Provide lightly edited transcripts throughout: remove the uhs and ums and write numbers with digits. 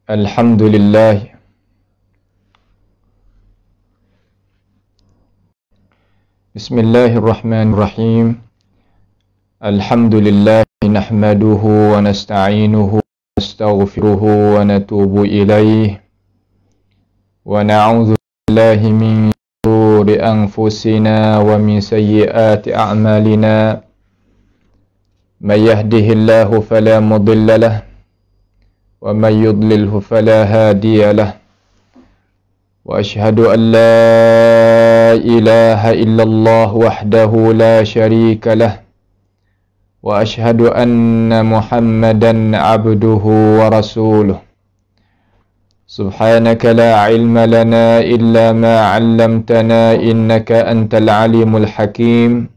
Alhamdulillah. Bismillahirrahmanirrahim. Alhamdulillah nahmaduhu wa nasta'inuhu wa nastaghfiruhu wa natubu ilayh. Wa na'udzu billahi min shururi anfusina wa min sayyiati a'malina. May yahdihillahu fala mudilla lahu wa may yudlilhu fala hadiya lahu. Wa ashhadu an la ilaha illallah wahdahu la syarika lah. Wa ashhadu anna Muhammadan abduhu wa rasuluh. Subhanaka la ilma lana illa ma 'allamtana innaka antal alimul hakim.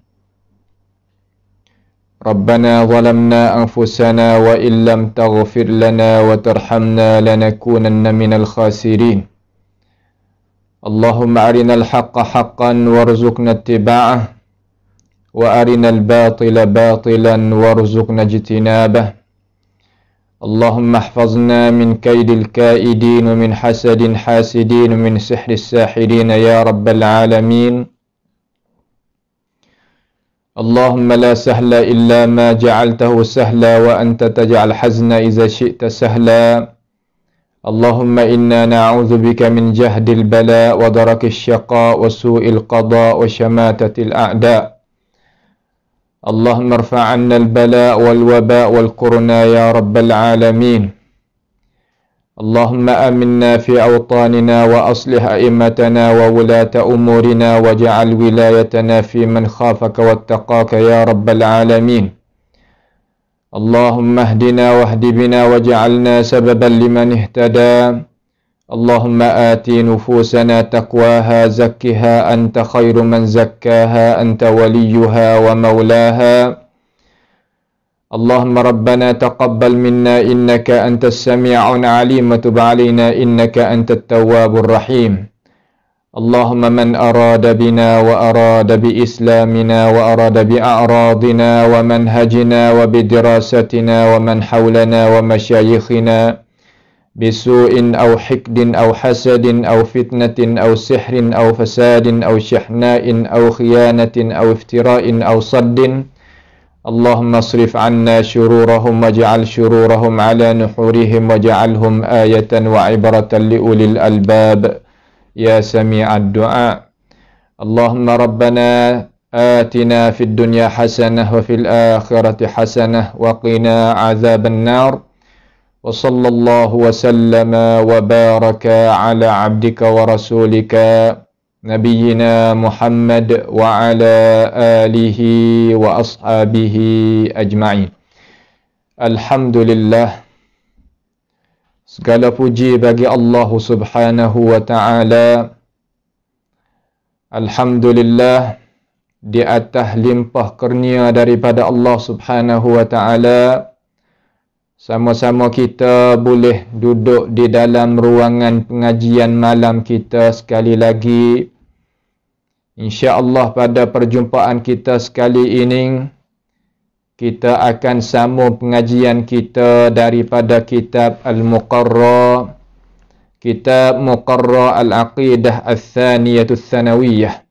Rabbana zalamna anfusana wa illam taghfir lana wa tarhamna lanakunanna minal khasirin. Allahumma arinal haqqa haqqan warzuqna ittiba'ah wa arinal batila batilan warzuqna ijtinabah. Allahumma ihfazna min kaidil kaidin wa min hasadin hasidin wa min sihris sahirin ya rabbal alamin. Allahumma la sahla illa ma ja'altahu sahla wa anta taj'al hazna iza syi'ta sahla. Allahumma inna na'udzu bika min jahdil bala wa darakis syaqa wa su'il qada wa syamatatil a'da. Allahumma irfa' 'anna al-bala wal waba wal qurna ya rabbal alamin. Allahumma aminna fi awtanina wa aslih a'immatana wa wulata umurina waj'al wilayatana fi man khafaka wattaqaka ya rabbal alamin. Allahumma hdina wahdi bina waj'alna sababan liman ihtada. Allahumma ati nufusana taqwaha zakkiha anta khairu man zakkaha anta waliyuha wa maulaha. Allahumma rabbana taqabbal minna innaka antas sami'un 'alim wa tub 'alaina innaka antat tawwabur rahim. Allahumma man arada bina wa arada bi islamina wa arada bi a'radina wa manhajina wa bi dirasatina wa man hawlana wa masyayikhina bisu'in aw hikdin aw hasadin aw fitnatin aw sihrin aw fasadin aw syahna'in aw khiyanatin aw iftira'in aw saddin. Allahumma asrif 'anna syururahum waj'al syururahum 'ala nuhurihim waj'alhum ayatan wa 'ibratan li ulil albab ya sami'ad du'a. Allahumma rabbana atina fid dunya hasanah wa fil akhirati hasanah wa qina 'adzaban nar. Wa sallallahu wa sallama wa baraka 'ala 'abdika wa rasulika Nabiyyina Muhammad wa ala alihi wa ashabihi ajma'in. Alhamdulillah. Segala puji bagi Allah Subhanahu wa ta'ala. Alhamdulillah, di atas limpah kurnia daripada Allah Subhanahu wa ta'ala, sama-sama kita boleh duduk di dalam ruangan pengajian malam kita sekali lagi. InsyaAllah pada perjumpaan kita sekali ini, kita akan sambung pengajian kita daripada kitab Al-Muqarra, kitab Muqarra Al-Aqidah Al-Thaniyatu Thanawiyah,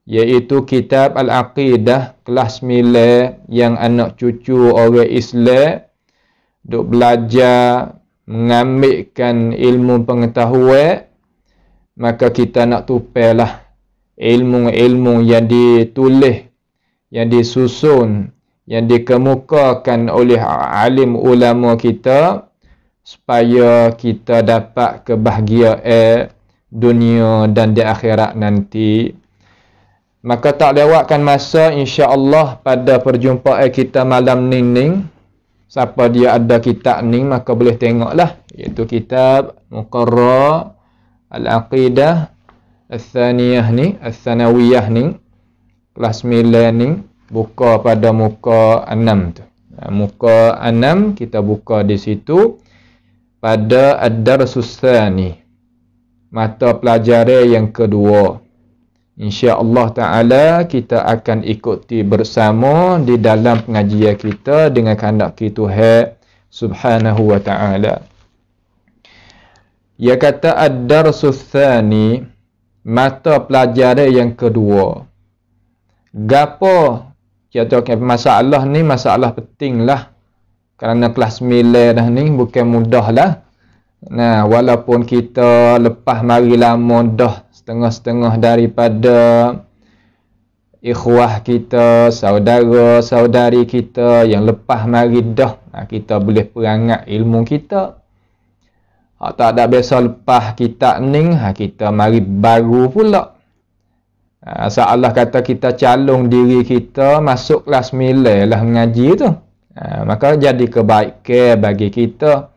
iaitu kitab Al-Aqidah kelas 9 yang anak cucu orang Islam duk belajar mengambilkan ilmu pengetahuan. Maka kita nak tupelah ilmu-ilmu yang ditulis, yang disusun, yang dikemukakan oleh alim ulama kita, supaya kita dapat kebahagiaan dunia dan di akhirat nanti. Maka tak lewatkan masa, insya-Allah pada perjumpaan kita malam ni, siapa dia ada kitab ni maka boleh tengoklah, iaitu kitab Muqarra Al-Aqidah Al-Thaniyah ni, Al-Thanawiyah ni, kelas 9 ni, buka pada muka 6 tu. Muka 6 kita buka di situ pada Ad-Darsus Tsani, mata pelajaran yang kedua. InsyaAllah ta'ala kita akan ikuti bersama di dalam pengajian kita dengan kehendak Tuhan Subhanahu wa ta'ala. Dia kata ad-darsus tsani, mata pelajaran yang kedua. Gapo? Kata masalah ni masalah penting lah. Kerana kelas 9 dah ni bukan mudah lah. Nah, walaupun kita lepas mari lama dah setengah-setengah daripada ikhwah kita, saudara-saudari kita yang lepas mari dah, kita boleh perangat ilmu kita. Hak tak ada biasa lepas kita ni, kita mari baru pula. Allah kata kita calon diri kita masuk kelas 9 lah mengaji tu. Maka jadi kebaikan bagi kita.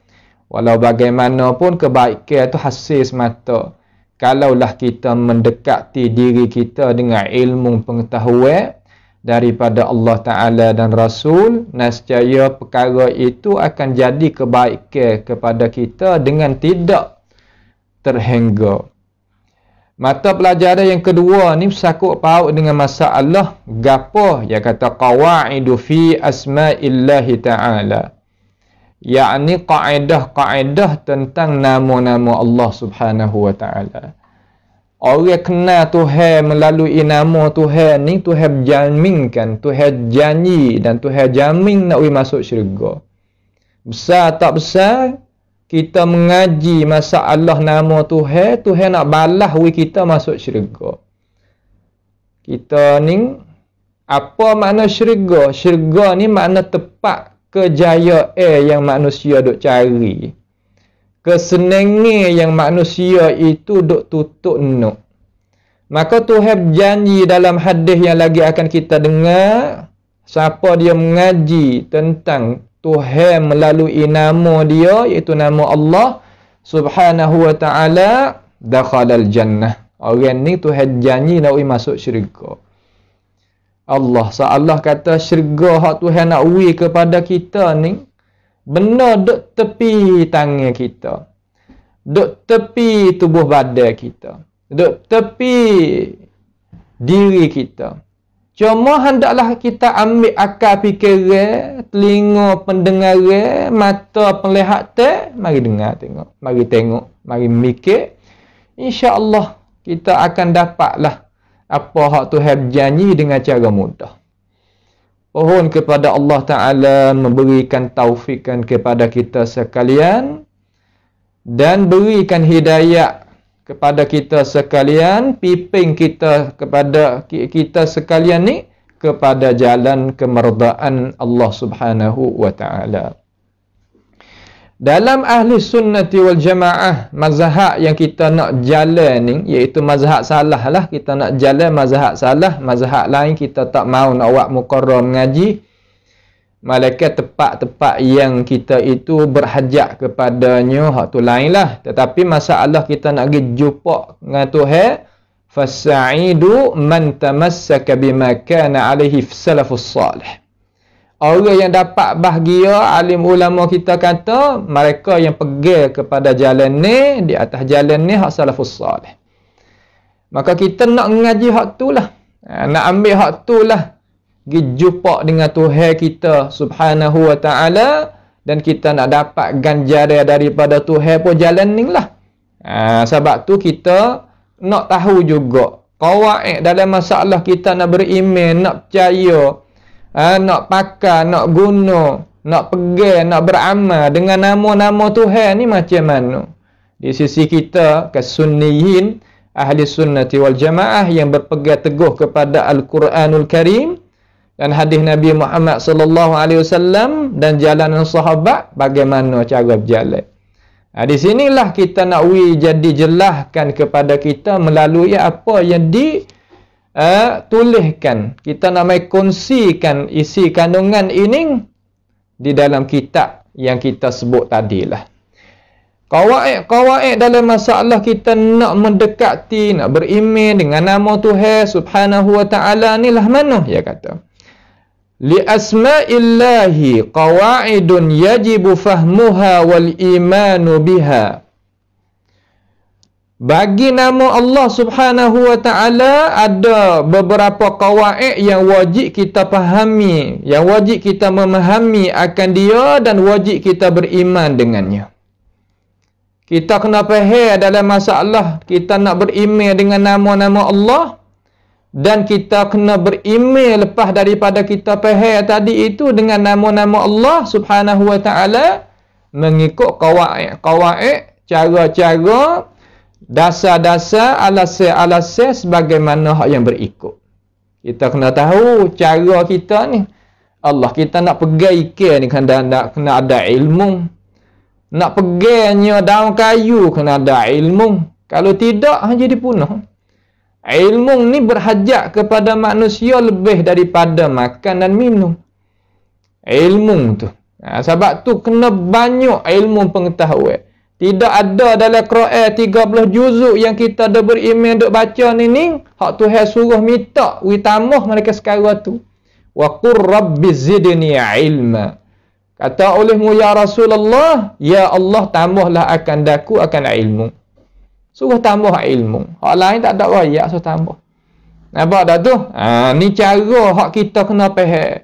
Walau bagaimanapun kebaikan tu hasil semata. Kalaulah kita mendekati diri kita dengan ilmu pengetahuan daripada Allah Ta'ala dan Rasul, nescaya perkara itu akan jadi kebaikan kepada kita dengan tidak terhingga. Mata pelajaran yang kedua ni sakut paut dengan masalah gapo? Dia kata qawaidu fi asma'illahi ta'ala. Yakni kaedah-kaedah tentang nama-nama Allah Subhanahu wa taala. Orang kenal Tuhan melalui nama Tuhan ni, Tuhan berjaminkan, Tuhan janji dan Tuhan jamin nak masuk syurga. Besar tak besar, kita mengaji masalah nama Tuhan, Tuhan nak balas kita masuk syurga. Kita ni, apa makna syurga? Syurga ni makna tempat kejayaan yang manusia duk cari. Kesenangan yang manusia itu duk tutup nuk. Maka Tuhan berjanji dalam hadis yang lagi akan kita dengar, siapa dia mengaji tentang Tuhan melalui nama dia, iaitu nama Allah Subhanahu wa ta'ala, dakhalal jannah. Orang ni Tuhan janji nak masuk syurga. Allah kata syurga hak Tuhan nak wi kepada kita ni benar duk tepi tangan kita, duk tepi tubuh badan kita, duk tepi diri kita. Cuma hendaklah kita ambil akal fikiran, telinga pendengaran, mata penglihatan, mari dengar tengok, mari tengok, mari mikir. Insya-Allah kita akan dapatlah apa hak Tuhan berjanji dengan cara mudah. Mohon kepada Allah Ta'ala memberikan taufikan kepada kita sekalian dan berikan hidayah kepada kita sekalian, pimpin kita kepada kita sekalian ni kepada jalan kemerdaan Allah Subhanahu wa Ta'ala. Dalam ahli sunnati wal jamaah, mazhab yang kita nak jalan ni, iaitu mazhab salah lah. Kita nak jalan mazhab salah, mazhab lain kita tak mau nak buat muqarrar mengaji. Malaikat tempat-tempat yang kita itu berhajat kepadanya, hak tu lain lah. Tetapi masalah kita nak pergi jumpa dengan Tuhan, fasa'idu man tamassaka bima kana alaihi salafus salih. Orang yang dapat bahagia, alim ulama kita kata, mereka yang pegang kepada jalan ni, di atas jalan ni, hak salafus salih. Maka kita nak mengaji hak tu lah. Nak ambil hak tu lah. Pergi jumpa dengan Tuhan kita Subhanahu wa ta'ala. Dan kita nak dapat ganjaran daripada Tuhan pun jalan ni lah. Sebab tu kita nak tahu juga. Qawaid dalam masalah kita nak beriman, nak percaya, nak pakai, nak guna, nak pegang, nak beramal dengan nama-nama Tuhan ni macam mana? Di sisi kita, kesunniyin, ahli sunnati wal jamaah yang berpegang teguh kepada Al-Quranul Karim dan hadis Nabi Muhammad sallallahu alaihi wasallam dan jalanan sahabat, bagaimana cara berjalan. Di sinilah kita nak jadi jelaskan kepada kita melalui apa yang tuliskan. Kita nak mai kongsikan isi kandungan ini di dalam kitab yang kita sebut tadilah. Qawaid dalam masalah kita nak mendekati, nak beriman dengan nama Tuhan Subhanahu wa ta'ala ni lah mana? Dia kata, li asma'illahi qawaidun yajibu fahmuha wal imanu biha. Bagi nama Allah Subhanahu wa ta'ala ada beberapa qawaid yang wajib kita fahami, yang wajib kita memahami akan dia dan wajib kita beriman dengannya. Kita kena faham dalam masalah kita nak berimej dengan nama-nama Allah, dan kita kena berimej lepas daripada kita faham tadi itu dengan nama-nama Allah Subhanahu wa taala, mengikut qawaid, cara-cara, dasar-dasar, alasan-alasan sebagaimana hak yang berikut. Kita kena tahu cara kita ni. Allah kita nak pegang ikan ni kena ada ilmu. Nak pegangnya daun kayu kena ada ilmu. Kalau tidak jadi punah. Ilmu ni berhajat kepada manusia lebih daripada makan dan minum. Ilmu tu. Sebab tu kena banyak ilmu pengetahuan. Tidak ada dalam Quran 30 juzuk yang kita dah berimej duk baca ni hak Tuhan suruh minta wi tambah mereka sekarang tu. Wa qur rabbi zidni ilma. Kata olehmu ya Rasulullah, ya Allah tambahlah akan daku akan ilmu. Suruh tambah ilmu. Hak lain tak ada royak suruh tambah. Nampak tak tu? Ni cara hak kita kena faham.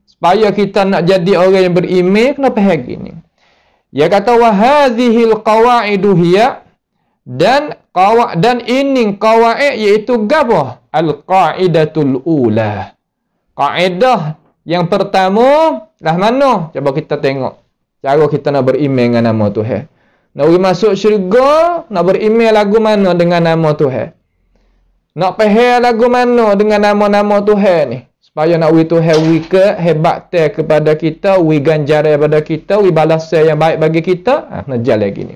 Supaya kita nak jadi orang yang berimej kena faham gini. Dia kata wa hadhil qawaidu hiya, dan ini qawaid iaitu gapo? Al qaidatul ula. Kaedah yang pertama lah mana? Cuba kita tengok cara kita nak berimej dengan nama Tuhan. Nak masuk syurga, nak berimej lagu mana dengan nama Tuhan? Nak faham lagu mana dengan nama-nama Tuhan ni? Supaya nak wi Tuhan wi ke hebat kepada kita, wi ganjaran kepada kita, wi balasan yang baik bagi kita. Nak jalan lagi ni.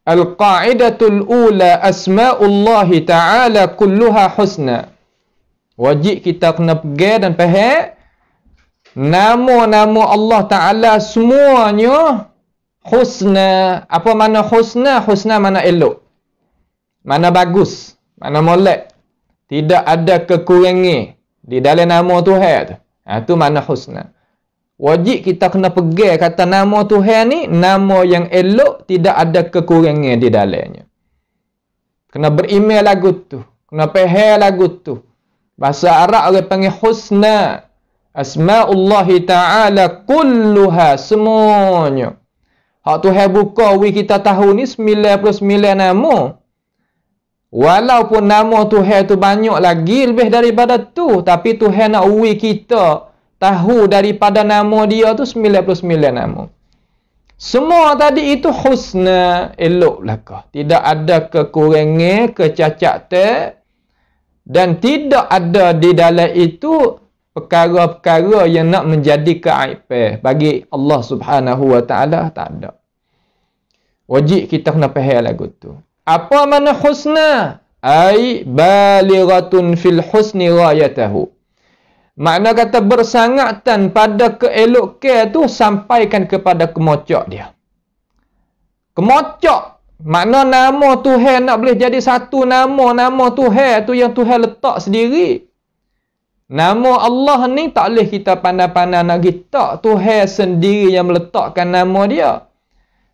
Al-qa'idatul ula asma'ullah ta'ala kulluha husna. Wajib kita kena pegang dan faham nama-nama Allah Ta'ala semuanya husna. Apa makna husna? Husna mana elok, mana bagus, mana molek. Tidak ada kekurangan di dalam nama Tuhan tu. Tu makna husna. Wajib kita kena pegang kata nama Tuhan ni nama yang elok, tidak ada kekurangan di dalamnya. Kena berimej lagu tu, kena faham lagu tu. Bahasa Arab orang panggil husna. Asma'ullah ta'ala kulluha, semuanya. Hak Tuhan buka wi kita tahu ni 99 nama. Walaupun nama Tuhan tu banyak lagi lebih daripada tu, tapi Tuhan nak wi kita tahu daripada nama dia tu 99 nama. Semua tadi itu husna, elok belaka. Tidak ada kekurangan, kecacatan, dan tidak ada di dalam itu perkara-perkara yang nak menjadi keaiban bagi Allah Subhanahu wa taala, tak ada. Wajib kita kena faham lagu tu. Apa makna husna? Ai balighatun fil husni ghayatahu. Makna kata bersangatan pada keelokan tu sampaikan kepada kemocok dia. Kemocok makna nama Tuhan nak boleh jadi satu nama Tuhan tu yang Tuhan letak sendiri. Nama Allah ni tak boleh kita pandai-pandai nak letak. Tuhan sendiri yang meletakkan nama dia.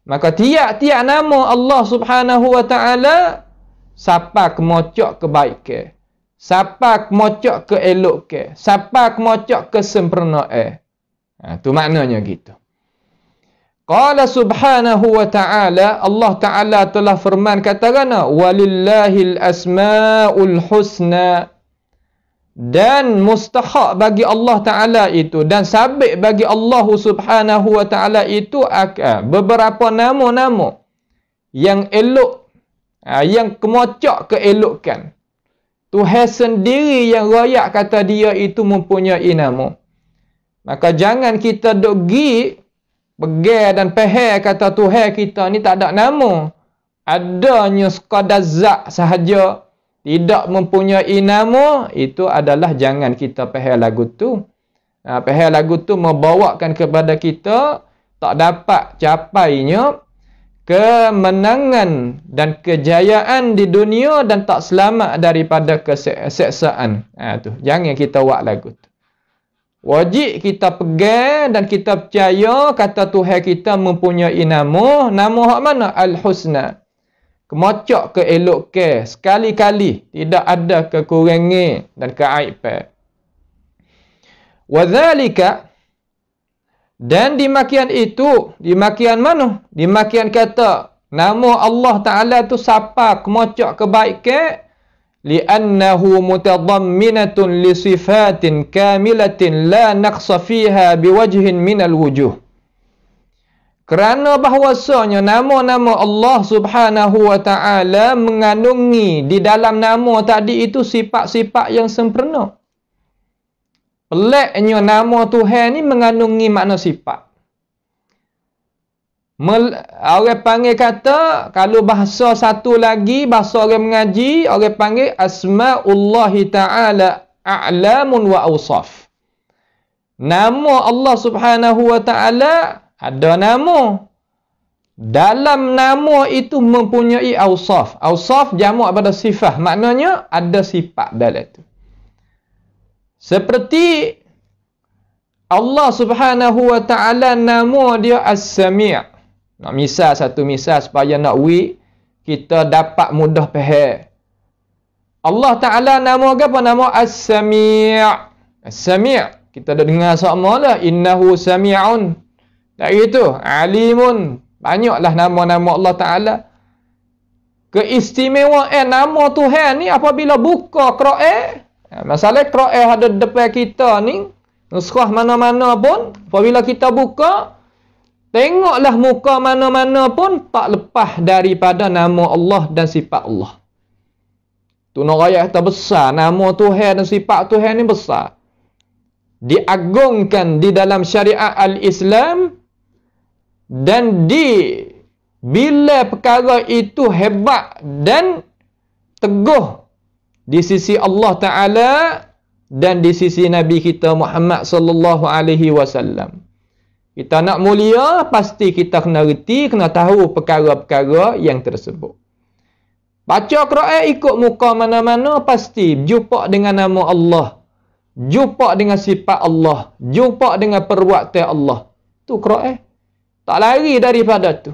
Maka tiap-tiap nama Allah Subhanahu wa taala siapa kemocok kebaikan, siapa kemocok keelokan, siapa kemocok kesempurnaan. Tu maknanya gitu. Qala subhanahu wa ta'ala, Allah Ta'ala telah firman katakan, walillahil asma'ul husna, dan mustahak bagi Allah Ta'ala itu, dan sabit bagi Allah Subhanahu wa Ta'ala itu beberapa nama-nama yang elok, yang kemocok keelokan. Tuhan sendiri yang royak kata dia itu mempunyai nama. Maka jangan kita duk gi pegang dan faham kata Tuhan kita ni tak ada nama. Adanya sekadar zat sahaja, tidak mempunyai nama. Itu adalah jangan kita faham lagu tu. Faham lagu tu membawakan kepada kita tak dapat capainya kemenangan dan kejayaan di dunia dan tak selamat daripada keseksaan. Tu jangan kita buat lagu tu. Wajib kita pegang dan kita percaya kata Tuhan kita mempunyai nama. Nama hak mana? Al-Husna. Kemocok keelokan sekali-kali, tidak ada kekurangan dan keaiban. Wadzalika, Dan di makian itu, di makian mana? Di makian kata nama Allah Ta'ala tu siapa kemocok kebaikan, li'annahu mutadamminatun li sifatin kamilatin la naqsa fiha biwajhin minal wujuh. Kerana bahawasanya nama-nama Allah Subhanahu wa Ta'ala mengandungi di dalam nama tadi itu sifat-sifat yang sempurna. Peliknya nama Tuhan ni mengandungi makna sifat. Orang panggil kata, kalau bahasa satu lagi, bahasa orang mengaji, orang panggil Asma'ullahi Ta'ala a'lamun wa awsaf. Nama Allah Subhanahu wa Ta'ala ada nama. Dalam nama itu mempunyai awsaf. Awsaf jamak pada sifat. Maknanya ada sifat dalam itu. Seperti Allah Subhanahu wa Ta'ala nama dia As-Sami'. Nak misal satu misal supaya nak kita dapat mudah faham. Allah Ta'ala nama apa? Nama As-Sami'. As-Sami'. Kita dah dengar sama lah. Innahu sami'un. Tak gitu. Alimun. Banyaklah nama-nama Allah Ta'ala. Keistimewaan nama Tuhan ni apabila buka Quran. Masalah Quran ada depan kita ni, nuskah mana-mana pun, apabila kita buka, tengoklah muka mana-mana pun tak lepas daripada nama Allah dan sifat Allah. Tu nak raya kata besar, nama Tuhan dan sifat Tuhan ni besar. Diagungkan di dalam syariat al-Islam, dan bila perkara itu hebat dan teguh di sisi Allah Ta'ala dan di sisi Nabi kita Muhammad sallallahu alaihi wasallam. Kita nak mulia, pasti kita kena reti, kena tahu perkara-perkara yang tersebut. Baca Quran ikut muka mana-mana, pasti jumpa dengan nama Allah, jumpa dengan sifat Allah, jumpa dengan perbuatan Allah. Tu Quran. Tak lari daripada tu.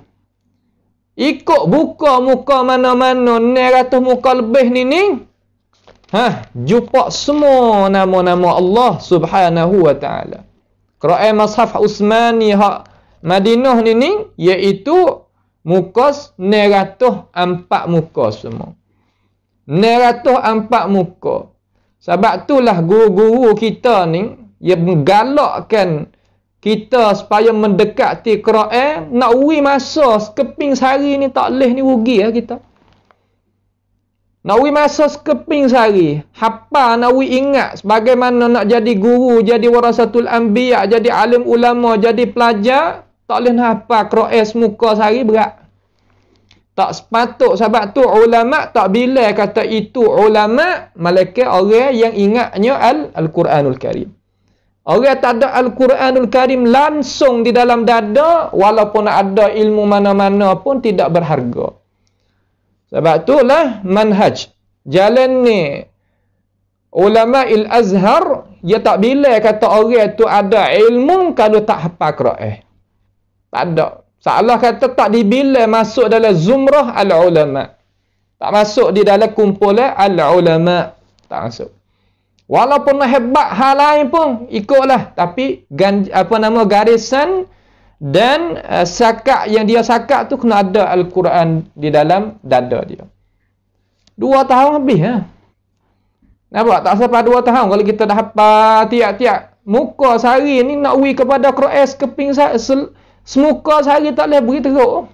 Ikut buka muka mana-mana, 900 muka lebih ni. Jumpa semua nama-nama Allah Subhanahu wa Ta'ala. Quran Mashaf Utsmani hak Madinah ni iaitu muka 904 muka semua. 904 muka. Sebab itulah guru-guru kita ni yang menggalakkan kita supaya mendekati Quran. Nak masa sekeping sehari ni tak boleh ni rugi lah kita. Nak masa sekeping sehari, hafal nak ingat sebagaimana nak jadi guru, jadi warasatul anbiya, jadi alim ulama, jadi pelajar, tak boleh nak hafal Quran semuka sehari, berat. Tak sepatut. Sebab tu ulama tak bila kata itu ulama, malaikat orang yang ingatnya Al-Quranul Karim. Orang tak ada Al-Quranul Karim langsung di dalam dada, walaupun ada ilmu mana-mana pun tidak berharga. Sebab itulah manhaj jalan ni ulama il-Azhar, dia tak bila kata orang tu ada ilmu kalau tak hafal Quran. Tak ada. Salah kata tak dibila masuk dalam zumrah al-ulama. Tak masuk di dalam kumpulan al-ulama. Tak masuk. Walaupun hebat hal lain pun ikutlah, tapi garisan dan sakat yang dia sakat tu kena ada Al-Quran di dalam dada dia. 2 tahun habis Nampak? Tak sampai 2 tahun kalau kita dah hafal tiap-tiap muka sehari ni nak kepada Quran sekeping semuka sehari tak boleh beri teruk.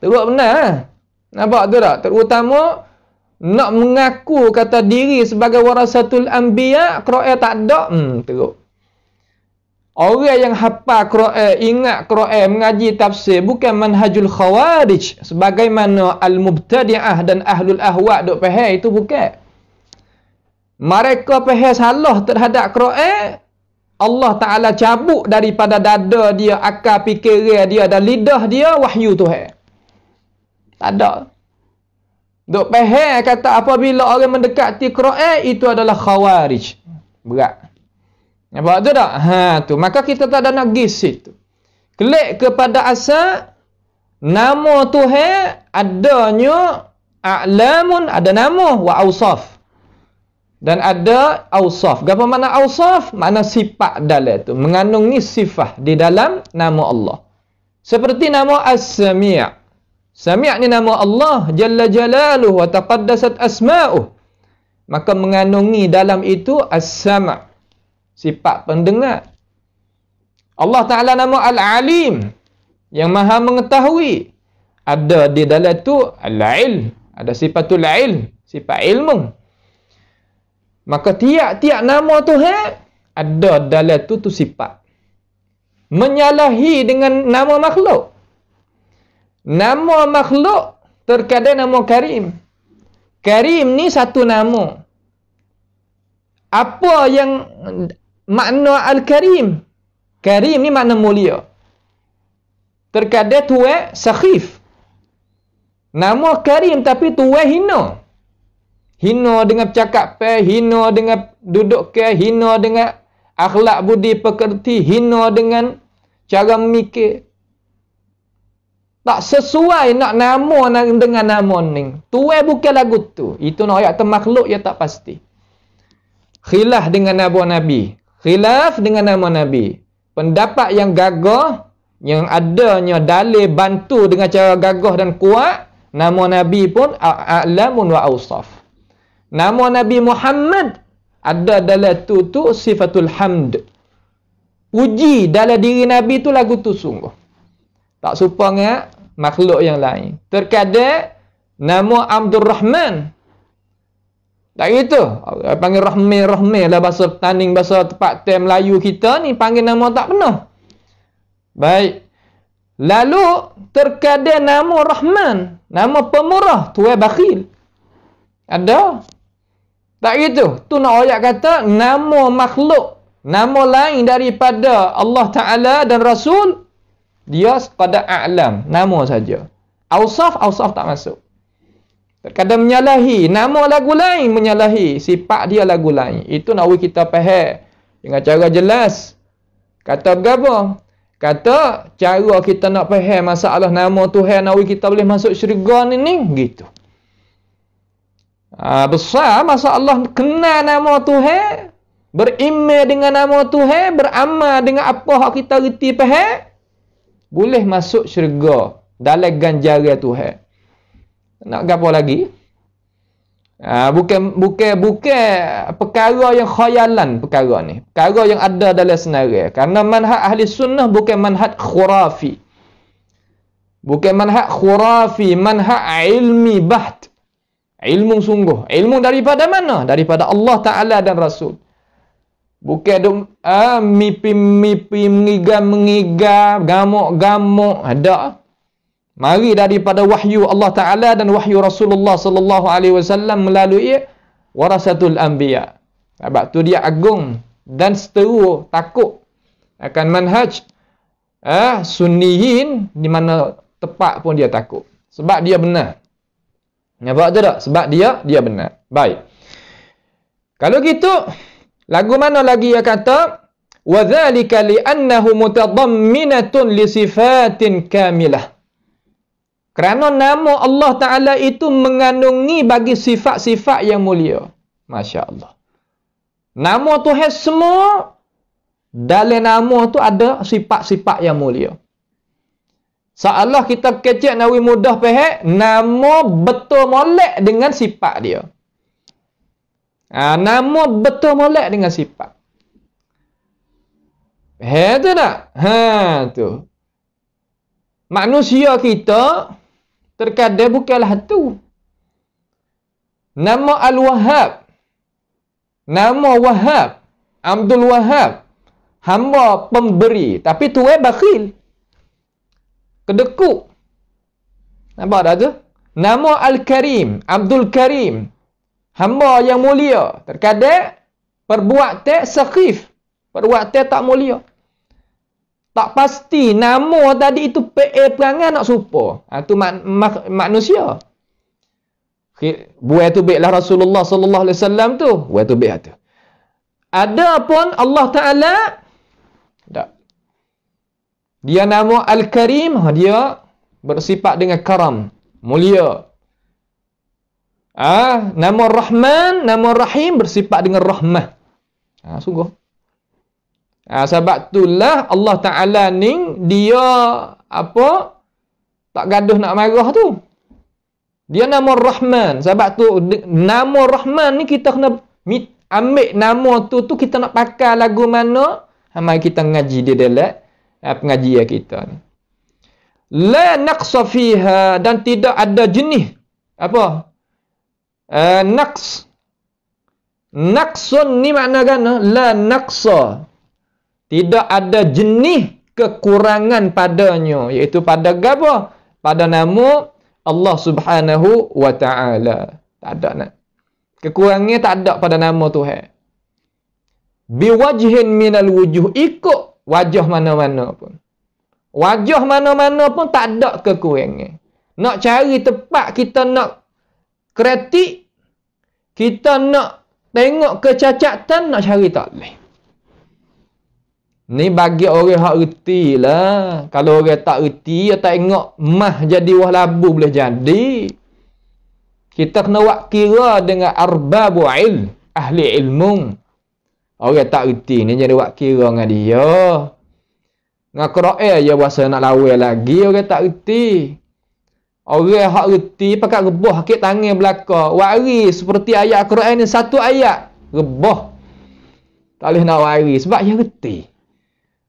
Teruk benar. Nampak tu tak? Terutama nak mengaku kata diri sebagai warasatul anbiya, Quran tak ada, teruk. Orang yang hafal Quran, ingat Quran, mengaji tafsir, bukan manhajul khawarij sebagaimana al-mubtadi'ah dan ahlul ahwa' duk faham, itu bukan. Mereka faham salah terhadap Quran, Allah Ta'ala cabut daripada dada dia, akal fikiran dia dan lidah dia wahyu Tuhan. Tak ada. Duk faham kata apabila orang mendekati Quran itu adalah khawarij. Berat. Nampak tu tak? Tu. Maka kita tak ada nak pergi situ. Klik kepada asal nama Tuhan adanya a'lamun, ada nama wa awsaf. Dan ada awsaf. Apa makna awsaf? Makna sifat dalam tu. Mengandung ni sifat di dalam nama Allah. Seperti nama As-Sami'. Sami' ni nama Allah Jalla Jalaluhu wa taqaddasat asma'uh. Maka mengandung ni dalam itu As-Sam'. Sifat pendengar. Allah Ta'ala nama Al-Alim. Yang maha mengetahui. Ada di dalam tu Al-Ilm. Ada sifatul ilm. Sifat ilmu. Maka tiap-tiap nama Tuhan ada dalam tu sifat. Menyalahi dengan nama makhluk. Nama makhluk terkadang nama Karim. Karim ni satu nama. Apa yang makna Al-Karim? Karim ni makna mulia. Terkadang tuan sakhif. Nama Karim tapi tuan hina. Hina dengan bercakap, hina dengan duduk ke, hina dengan akhlak budi pekerti, hina dengan cara memikir. Tak sesuai nak nama dengan nama ni. Tuai bukan lagu tu. Itu nak ayat termakhluk ya tak pasti. Khilaf dengan nama Nabi. Khilaf dengan nama Nabi. Pendapat yang gagah, yang adanya dalil bantu dengan cara gagah dan kuat, nama Nabi pun a'lamun wa awsaf. Nama Nabi Muhammad ada dalam tu sifatul hamd. Puji dalam diri Nabi tu lagu tu sungguh. Tak serupa dengan makhluk yang lain. Terkadang nama Abdul Rahman. Tak gitu. Panggil Rahmi lah bahasa tanding, bahasa tempat tem Melayu kita ni panggil nama tak benar. Baik. Lalu terkadang nama Rahman, nama pemurah, tuai bakhil. Ada. Tak gitu. Tu nak ayat kata nama makhluk, nama lain daripada Allah Ta'ala dan Rasul, dia sekadar a'lam, nama saja. Awsaf tak masuk. Terkadang menyalahi, nama lagu lain menyalahi, sifat dia lagu lain. Itu nak kita faham dengan cara jelas. Kata berapa? Kata cara kita nak faham masalah nama Tuhan, nak kita boleh masuk syurga ni gitu. Besar masalah kenal nama Tuhan, beriman dengan nama Tuhan, beramal dengan apa yang kita reti faham, boleh masuk syurga dalam ganjaran Tuhan. Nak apa lagi? Bukan perkara yang khayalan perkara ni. Perkara yang ada dalam senarai. Karena manhaj ahli sunnah bukan manhaj khurafi. Bukan manhaj khurafi, manhaj ilmi baht. Ilmu sungguh. Ilmu daripada mana? Daripada Allah Ta'ala dan Rasul. Bukan mipi-mipi, mengigam-mengigam, gamuk-gamuk. Ada. Mari daripada wahyu Allah Ta'ala dan wahyu Rasulullah sallallahu alaihi wasallam melalui warasatul anbiya. Sebab tu dia agung dan seteru takut akan manhaj sunniyin, di mana tepat pun dia takut. Sebab dia benar. Nampak tu tak? Sebab dia benar. Baik. Kalau gitu, lagu mana lagi dia kata? وَذَلِكَ لِأَنَّهُ مُتَضَمِّنَةٌ لِصِفَاتٍ كَامِلَةٍ. Kerana nama Allah Ta'ala itu mengandungi bagi sifat-sifat yang mulia. Masya Allah. Nama Tuhan semua, dalam nama tu ada sifat-sifat yang mulia. Seolah kita kecek nawi mudah faham, nama betul molek dengan sifat dia. Nama betul molek dengan sifat. Tu tak? Tu. Manusia kita terkadang bukanlah tu. Nama Al-Wahhab. Nama Wahhab. Abdul Wahhab. Hamba pemberi. Tapi tuan bakhil. Kedekut. Nampak tak tu? Nama Al-Karim. Abdul Karim. Hamba yang mulia. Terkadang perbuatan sakhif. Perbuatan tak mulia. Tak pasti nama tadi itu perangai nak serupa. Itu manusia. Buat tu baiklah Rasulullah sallallahu alaihi wasallam tu. Buat tu baik tu. Adapun Allah Ta'ala, tak. Dia nama Al-Karim, dia bersifat dengan karam, mulia. Nama Rahman, nama Rahim bersifat dengan rahmah. Sungguh. Sebab itulah Allah Ta'ala ni dia tak gaduh nak marah tu. Dia nama Rahman. Sebab tu nama Rahman ni kita kena ambil nama tu kita nak pakai lagu mana, mari kita ngaji dia dalam pengajian kita ni. La naqsa fiha, dan tidak ada jenis naqs. Naqsun ni makna kan la naqsa. Tidak ada jenis kekurangan padanya, iaitu pada apa? Pada nama Allah Subhanahu wa ta'ala. Tak ada nak. Kekurangannya tak ada pada nama Tuhan. Biwajhin minal wujuh, ikut wajah mana-mana pun. Wajah mana-mana pun tak ada kekurangan. Nak cari tempat kita nak kritik, kita nak tengok kecacatan, nak cari tak boleh. Ni bagi orang hak reti lah. Kalau orang tak reti, dia tak tengok mah jadi wah labu boleh jadi. Kita kena buat kira dengan arbabu ilm, ahli ilmu. Orang tak reti ni jadi buat kira dengan dia. Dengan Quran dia berasa nak lawan lagi, orang tak reti. Orang hak reti pakai rebah kaki tangan belakang. Wari seperti ayat Quran ni satu ayat. Rebah. Tak boleh nak wari sebab dia reti.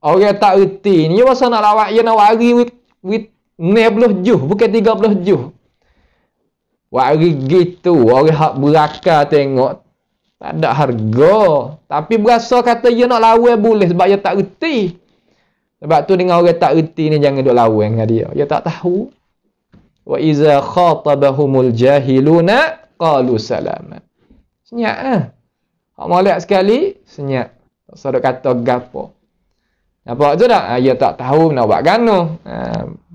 Orang tak reti ni dia rasa nak lawak, dia nak wari with 90 juh, bukan 30 juh. Wari gitu, orang hak berakal tengok tak ada harga. Tapi berasa kata dia nak lawan boleh sebab dia tak reti. Sebab tu dengan orang tak reti ni jangan duk lawan dengan dia. Dia tak tahu. Wa iza khatabahumul jahiluna qalu salama. Senyap hak molek sekali, senyap. Tak usah duk kata gapo. Nampak tu tak? Dia tak tahu nak buat gano.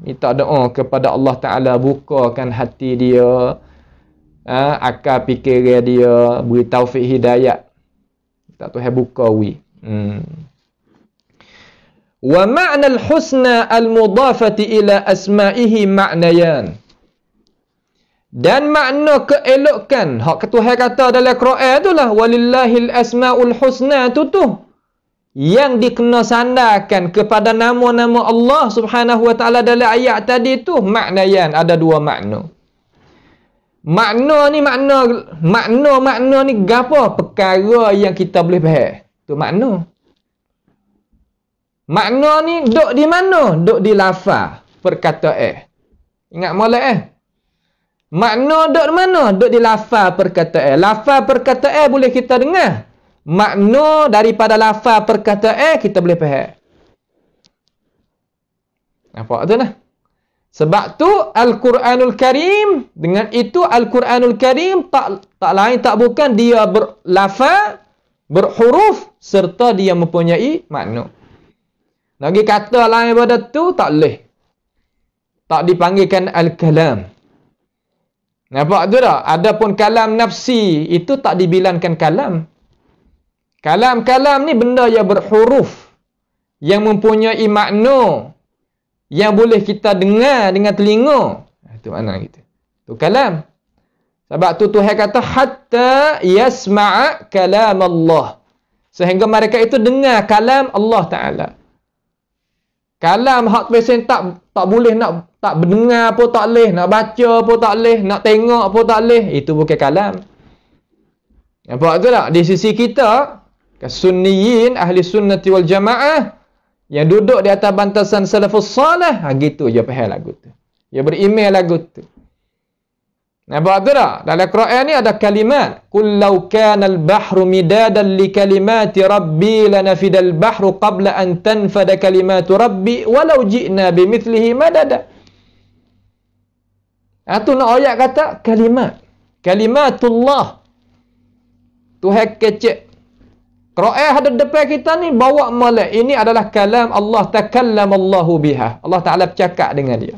Minta doa kepada Allah Ta'ala, bukakan hati dia, akal fikir dia, beri taufik hidayat. Tak Tuhan buka Wa ma'na al-husna al-mudafati ila asma'ihi ma'nayan. Dan makna keelokan, hak Tuhan kata dalam Quran itulah walillahil asma'ul husna tu yang dikena sandarkan kepada nama-nama Allah Subhanahu wa ta'ala dalam ayat tadi tu maknayan, ada dua makna. Makna ni gapo? Perkara yang kita boleh faham. Tu makna. Makna ni duk di mana? Duk di lafaz perkataan. Ingat molek Makna duk di mana? Duk di lafaz perkataan. Lafaz perkataan boleh kita dengar. Makna daripada lafaz perkataan kita boleh faham. Nampak tu lah. Sebab tu Al-Quranul Karim, dengan itu Al-Quranul Karim tak lain tak bukan dia berlafaz, berhuruf serta dia mempunyai makna. Lagi kata lain pada tu tak boleh. Tak dipanggilkan Al-Kalam. Nampak tu tak? Adapun kalam nafsi itu tak dibilangkan kalam. Kalam-kalam ni benda yang berhuruf, yang mempunyai makna, yang boleh kita dengar dengan telinga. Itu makna gitu. Tu kalam. Sebab tu Tuhan kata hatta yasma'a kalam Allah. Sehingga mereka itu dengar kalam Allah Ta'ala. Kalam hak pesen tak boleh nak tak mendengar pun tak boleh, nak baca pun tak boleh, nak tengok pun tak boleh. Itu bukan kalam. Nampak tu tak? Di sisi kita Sunniyin, ahli sunnati wal jamaah yang duduk di atas bantasan salafus salih, gitu je faham lagu tu. Dia beriman lagu tu. Nampak tu tak? Dalam Quran ni ada kalimat, qul law kana al-bahru midadan li kalimati rabbi lanafida al-bahru qabla an tanfada kalimatu rabbi walau ji'na bimithlihi madada. Tu nak ayat kata kalimat. Kalimatullah. Tuhan kecek. Quran ada depan kita ni bawa molek. Ini adalah kalam Allah, takallamallahu biha. Allah Ta'ala bercakap dengan dia.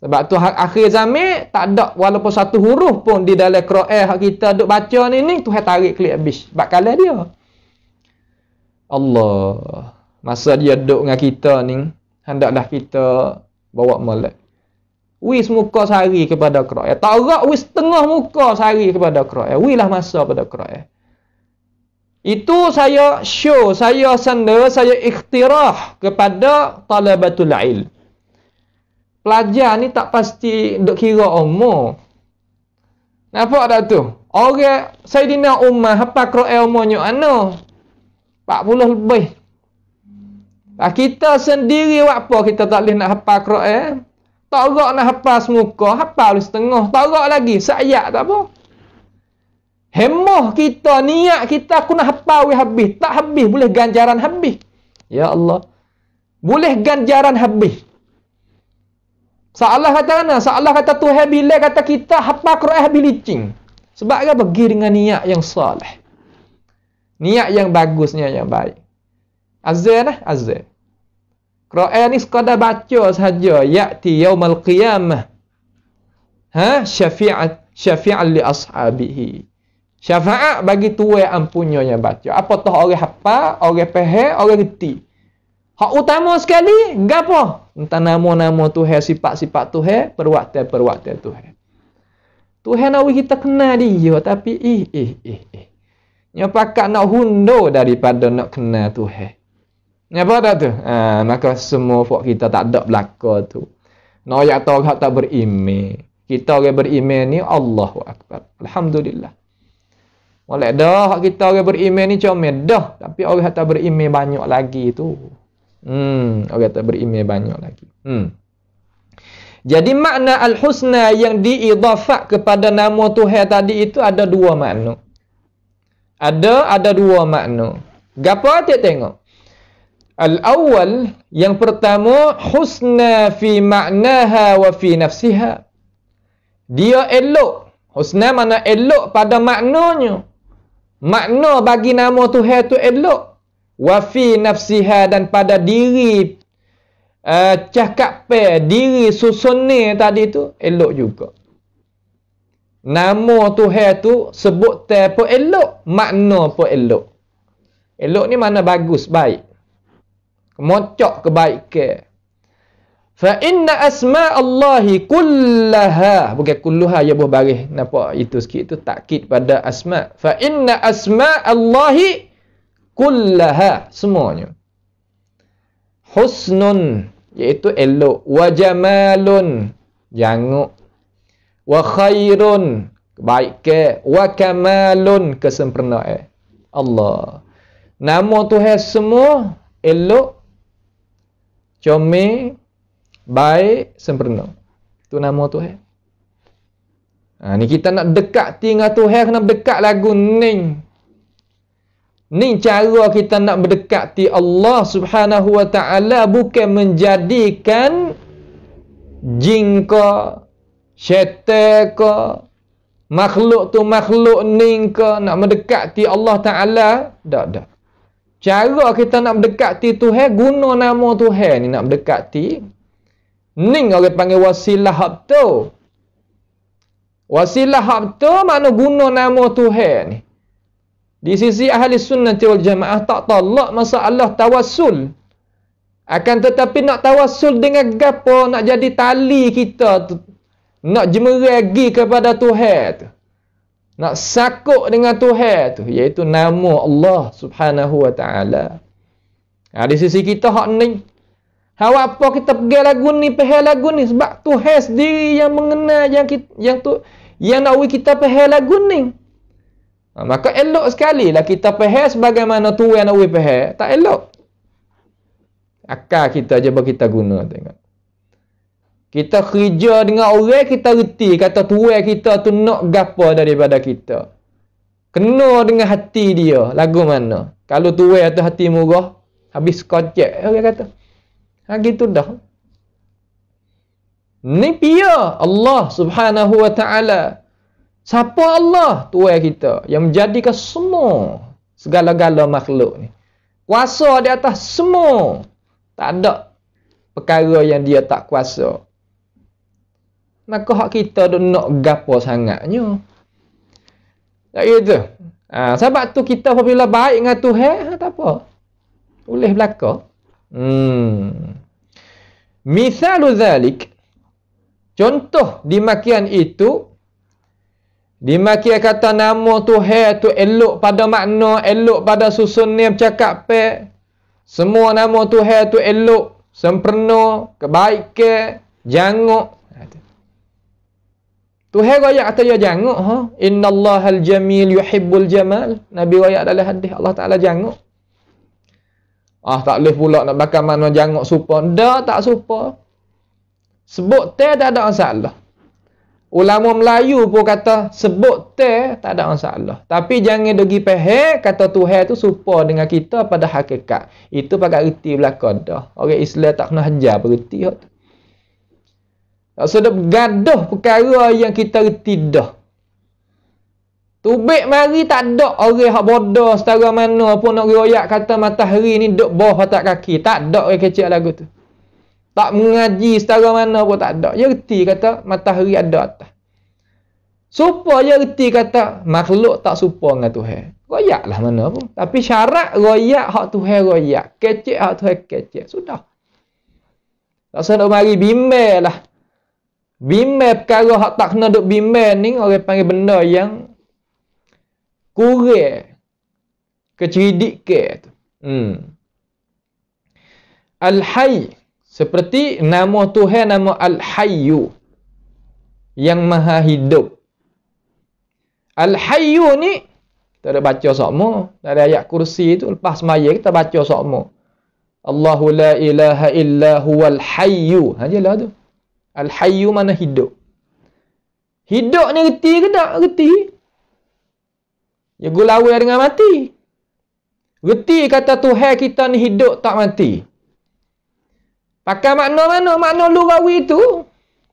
Sebab tu akhir zaman tak ada walaupun satu huruf pun di dalam Quran hak kita duk baca ni Tuhan tarik klik habis. Sebab kalam dia. Allah. Masa dia duduk dengan kita ni, hendaklah kita bawa molek. Wis muka sehari kepada Quran. Tak erat wis setengah muka sehari kepada Quran. Wilah masa pada Quran. Itu saya show, saya sanda, saya ikhtirah kepada talabatul ilm. Pelajar ni tak pasti duk kira umur. Nampak tak tu? Orang Sayyidina Umar hafal Quran umurnya ana 40 lebih. Kita sendiri buat apa kita tak boleh nak hafal Quran? Tak erat nak hafal semuka, hafal setengah. Tak erat lagi, seayat tak apa. Hemah kita, niat kita aku nak hafal habis. Tak habis, boleh ganjaran habis. Ya Allah. Boleh ganjaran habis. Seolah kata mana? Seolah kata Tuhan bila kata kita hafal Quran habis licin. Sebab apa? Pergi dengan niat yang salih. Niat yang bagus, niat yang baik. Azan lah, azan. Quran ni sekadar baca sahaja. Ya'ti yaumal qiyamah. Syafi'an li ashabihi. Syafaat bagi tuai ampunnya yang baca. Apa tahu orang hafal, orang faham, orang reti. Hak utama sekali, gapo? Entah nama-nama Tuhan, sifat-sifat Tuhan, perbuatan-perbuatan Tuhan. Tuhan nak kita kenal dia, tapi Nya pakat nak hundur daripada nak kenal Tuhan. Apa dah tu? Maka semua folk kita tak ada belaka tu. Noyak tahu hak tak beriman. Kita orang beriman ni Allahu Akbar. Alhamdulillah. Oleh dah hak kita orang beriman ni comel dah, tapi orang tak beriman banyak lagi tu. Orang tak beriman banyak lagi. Jadi makna al-husna yang diidafat kepada nama Tuhan tadi itu ada dua makna. Ada dua makna. Gapo atik tengok? Al-awwal, yang pertama, husna fi ma'naha wa fi nafsiha. Dia elok. Husna mana elok pada maknanya. Makna bagi nama Tuhan tu elok. Wa fi nafsiha, dan pada diri cakap diri susunnya tadi tu elok juga. Nama Tuhan tu sebut pun elok, makna pun elok. Elok ni mana bagus, baik. Mocok kebaikan. Fa inna asma Allahi kullaha, bukan kulluha, ya buah baris nampak itu sikit tu takkid pada asma. Fa inna asma Allahi kullaha, semuanya. Husnun, iaitu elok. Wa jamalun, janguk. Wa khairun, kebaikan. Wa kamalun, kesempurnaan. Allah. Nama Tuhan semua elok, comel, baik, sempurna. Itu nama Tuhan. Ni kita nak dekat dengan Tuhan, kena dekat lagu ni. Ni cara kita nak mendekati Allah Subhanahu wa ta'ala, bukan menjadikan jin ke, syaitan ke, makhluk tu makhluk ni ke, nak mendekati Allah Ta'ala. Tak. Cara kita nak mendekati Tuhan, guna nama Tuhan ni nak mendekati. Ni orang panggil wasilah hak tu. Wasilah hak tu makna guna nama Tuhan ni. Di sisi ahli sunnah wal jamaah tak tolak masalah tawassul. Akan tetapi nak tawassul dengan gapo, nak jadi tali kita tu, nak jemeragi kepada Tuhan tu, nak sakuk dengan Tuhan tu, iaitu nama Allah Subhanahu wa ta'ala. Di sisi kita hak ni. Apa kita pergi lagu ni, pahal lagu ni, sebab Tuhan sendiri yang mengenal yang nak kita pahal lagu ni. Maka elok sekali lah kita pahal sebagaimana Tuhan nak pahal. Tak elok. Akal kita je kita guna, tengok. Kita kerja dengan orang, kita reti kata Tuhan kita tu nak gapo daripada kita. Kena dengan hati dia, lagu mana. Kalau Tuhan tu hati murah, habis kocek, orang kata. Gitu dah. Ni pia Allah Subhanahu wa ta'ala. Siapa Allah? Tuhan kita yang menjadikan semua segala-gala makhluk ni. Kuasa di atas semua. Tak ada perkara yang dia tak kuasa. Maka hak kita tu nak gapo sangatnya. Tak gitu. Sebab tu kita apabila baik dengan Tuhan, tak apa. Boleh belaka. Misalu zalik, Contoh di makian itu, di makian kata nama Tuhan tu elok pada makna, elok pada susun ni bercakap pe. Semua nama Tuhan tu elok, sempurna, kebaikan, janguk. Tuhan royak kata ya janguk, ha? Innallahal jamil yuhibbul jamal. Nabi royak dalam hadis Allah Taala janguk. Tak boleh pula nak bakar mana janguk serupa. Dah tak serupa. Sebut teh tak ada masalah. Ulama Melayu pun kata sebut teh tak ada masalah. Tapi jangan degi pehek kata Tuhan tu serupa dengan kita pada hakikat. Itu pakai reti belaka dah. Orang Islam tak kena hajar berreti tu. Tak sedap gaduh perkara yang kita reti dah. Tubik mari tak ada orang hak bodoh setara mana pun nak royak kata matahari ni duk bawah patak kaki. Tak ada orang kecil lagu tu. Tak mengaji setara mana pun tak ada. Dia reti kata matahari ada atas. Supa dia reti kata makhluk tak serupa dengan Tuhan. Royaklah mana pun. Tapi syarat royak hak Tuhan royak. Kecil hak Tuhan kecil. Sudah. Tak usah nak mari bimbel lah. Bimbel perkara hak tak kena duk bimbel ni orang panggil benda yang kurang. Keceridikan tu. Al-Hayy. Seperti nama Tuhan, nama Al-Hayyu. Yang maha hidup. Al-Hayyu ni, kita ada baca sokmo. Dari ayat kursi tu, lepas semaya kita baca sokmo. Allahu la ilaha illa huwal hayyu. Jelah tu. Al-Hayyu mana hidup. Hidup ni reti ke tak? Reti. Ya gulawai dengan mati. Reti kata Tuhan kita ni hidup tak mati. Pakai makna mana? Makna lurawi tu.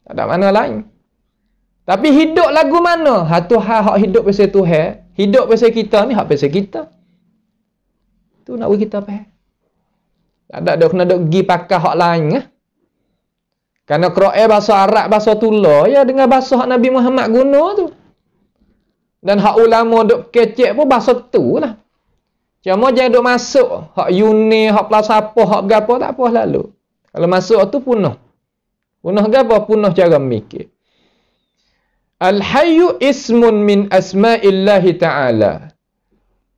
Tak ada makna lain. Tapi hidup lagu mana? Tuhan hak hidup pasal Tuhan. Hidup pasal kita ni hak pasal kita. Tu nak bagi kita faham. Tak ada kena duk pergi pakai hak lain. Kerana Quran bahasa Arab, bahasa Tula ya dengan bahasa hak Nabi Muhammad guna tu. Dan hak ulama duk kecek pun bahasa tu lah. Cuma jangan duk masuk hak Yuni, hak Pelasapah, hak berapa tak apa lalu. Kalau masuk tu punah. Punah ke apa? Punah cara mikir. Al-Hayyu ismun min asma'illahi ta'ala.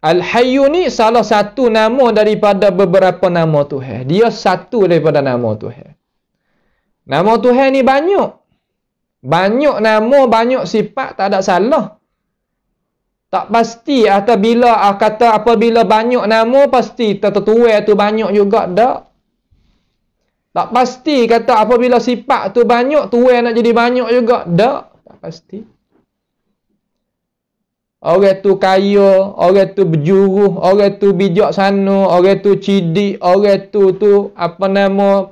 Al-Hayyu ni salah satu nama daripada beberapa nama Tuhan. Dia satu daripada nama Tuhan. Nama Tuhan ni banyak. Banyak nama, banyak sifat, tak ada salah. Tak pasti apabila banyak nama, pasti tertuai tu banyak juga. Tak pasti kata apabila sifat tu banyak, tuai nak jadi banyak juga. Tak pasti. Orang tu kaya, orang tu berjuruh, orang tu bijaksana, orang tu cidik, orang tu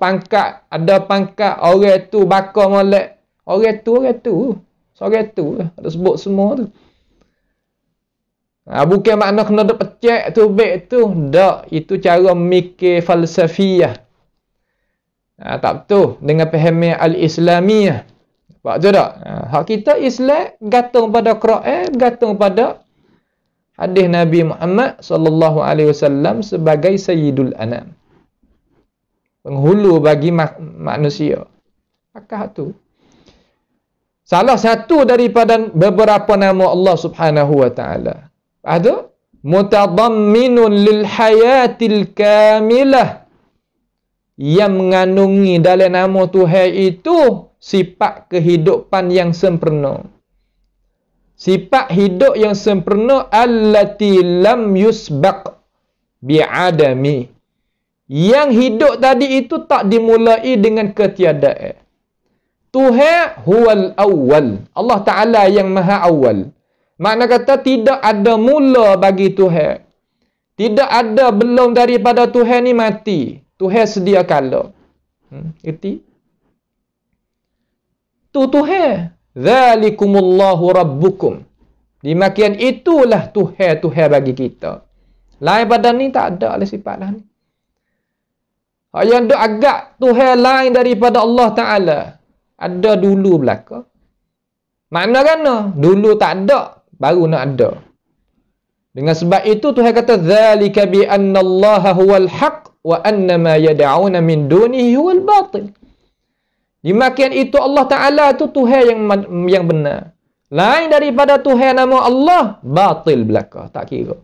pangkat, ada pangkat, orang tu bakar molek. Orang tu. Seorang tu. Ada sebut semua tu. Bukan makna kena ada pecek tu, baik tu. Tak. Itu cara mikir falsafiyah. Tak betul dengan pahaman al-Islamiyah. Nampak je tak? Hak kita Islam gantung pada Quran, gantung pada hadis Nabi Muhammad sallallahu alaihi wasallam sebagai sayyidul anam. Penghulu bagi manusia. Maka tu salah satu daripada beberapa nama Allah Subhanahu wa taala. Ada mutadamminun lil hayatil kamilah, yang mengandungi dalam nama Tuhan itu sifat kehidupan yang sempurna. Sifat hidup yang sempurna allati lam yusbaq bi'adami. Yang hidup tadi itu tak dimulai dengan ketiadaan. Tuhan huwal awwal. Allah Ta'ala yang maha awal. Makna kata tidak ada mula bagi Tuhan. Tidak ada belum daripada Tuhan ni mati. Tuhan sedia kala. Erti? Tu Tuhan. Zalikumullahu rabbukum. Di makian itulah Tuhan bagi kita. Lain pada ni tak ada lah sifat lah ni. Yang duk agak Tuhan lain daripada Allah Ta'ala. Ada dulu belaka. Makna kan? Dulu tak ada, baru nak ada. Dengan sebab itu Tuhan kata zalika bi annallaha huwal haq wa annama yad'una min dunihi huwal batil. Demikian itu Allah Ta'ala tu Tuhan yang benar. Lain daripada Tuhan nama Allah, batil belaka. Tak kira.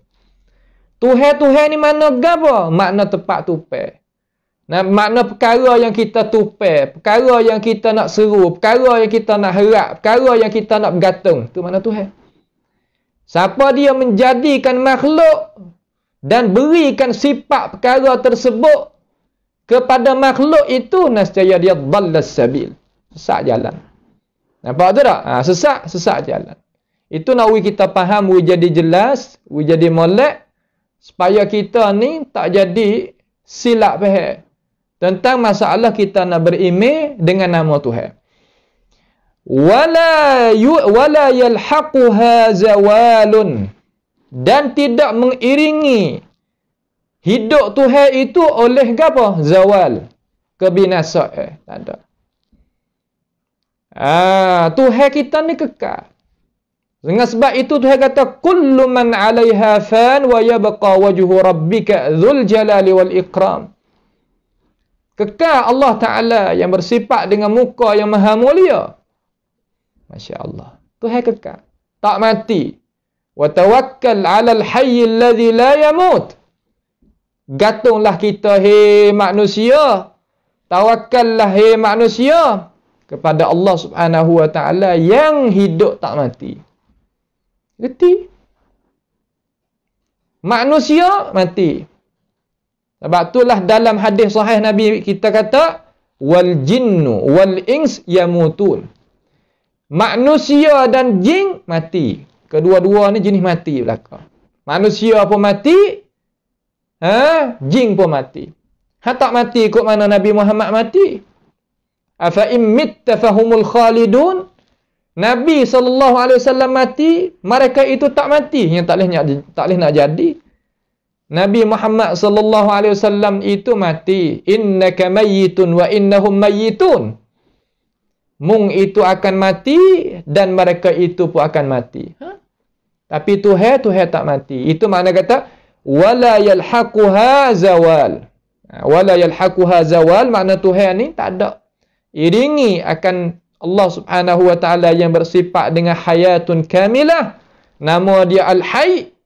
Tuhan ni mana gapo? Makna tepat tupai. Nah, makna perkara yang kita tupai, perkara yang kita nak seru, perkara yang kita nak harap, perkara yang kita nak bergantung. Tu makna Tuhan. Siapa dia menjadikan makhluk dan berikan sifat perkara tersebut kepada makhluk itu, nescaya dia dhallas sabil. Sesat jalan. Nampak tu tak? Sesat jalan. Itu nak kita faham, jadi jelas, jadi molek, supaya kita ni tak jadi silap faham tentang masalah kita nak berimej dengan nama Tuhan. Wala yalhaquha zawalun, dan tidak mengiringi hidup Tuhan itu oleh apa? Zawal, kebinasaan. Tak ada. Tuhan kita ni kekal. Dengan sebab itu Tuhan kata kullu man 'alaiha fan wa yabqa wajhu rabbika dzul jalali wal ikram. Kekal Allah Ta'ala yang bersifat dengan muka yang maha mulia. Masya Allah. Tuhan kekal. Tak mati. Wa tawakkal 'alal hayy alladhi la yamut. Gantunglah kita, hei manusia. Tawakkallah, hei manusia, kepada Allah Subhanahu Wa Ta'ala yang hidup tak mati. Reti. Manusia mati. Sebab itulah dalam hadis sahih Nabi kita kata wal jinnu wal ins yamutun. Manusia dan jin mati. Kedua-dua ni jenis mati belaka. Manusia pun mati, jin pun mati. Tak mati ikut mana Nabi Muhammad mati. Afa in mitta fahumul khalidun. Nabi SAW mati, mereka itu tak mati. Yang tak boleh nak jadi. Nabi Muhammad SAW itu mati. Innaka mayyitun wa innahum mayyitun. Mung itu akan mati dan mereka itu pun akan mati. Tapi Tuhan tak mati. Itu makna kata wala yalhaquha zawal. Wala yalhaquha zawal, makna Tuhan ni tak ada iringi akan Allah Subhanahu Wa Ta'ala yang bersifat dengan hayatun kamilah. Nama dia Al-Hayy.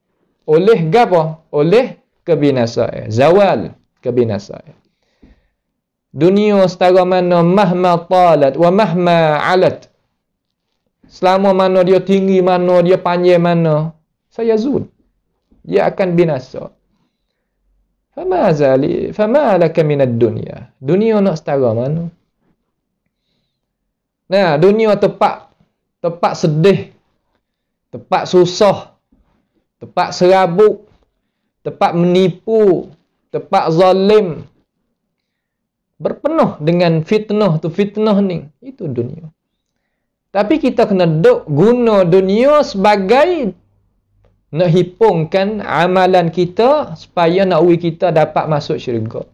Oleh gapo? Oleh kebinasaan. Zawal, kebinasaan. Dunia setara mana mahma talat wa mahma alat. Selama mana dia tinggi, mana dia panjang mana, saya zul. Dia akan binasa. Fama laka minad dunya. Dunia nak setara mana? Nah, dunia tempat sedih, tempat susah, tempat serabut, tempat menipu, tempat zalim, berpenuh dengan fitnah tu fitnah ni. Itu dunia. Tapi kita kena guna dunia sebagai nak hipungkan amalan kita supaya nak kita dapat masuk syurga.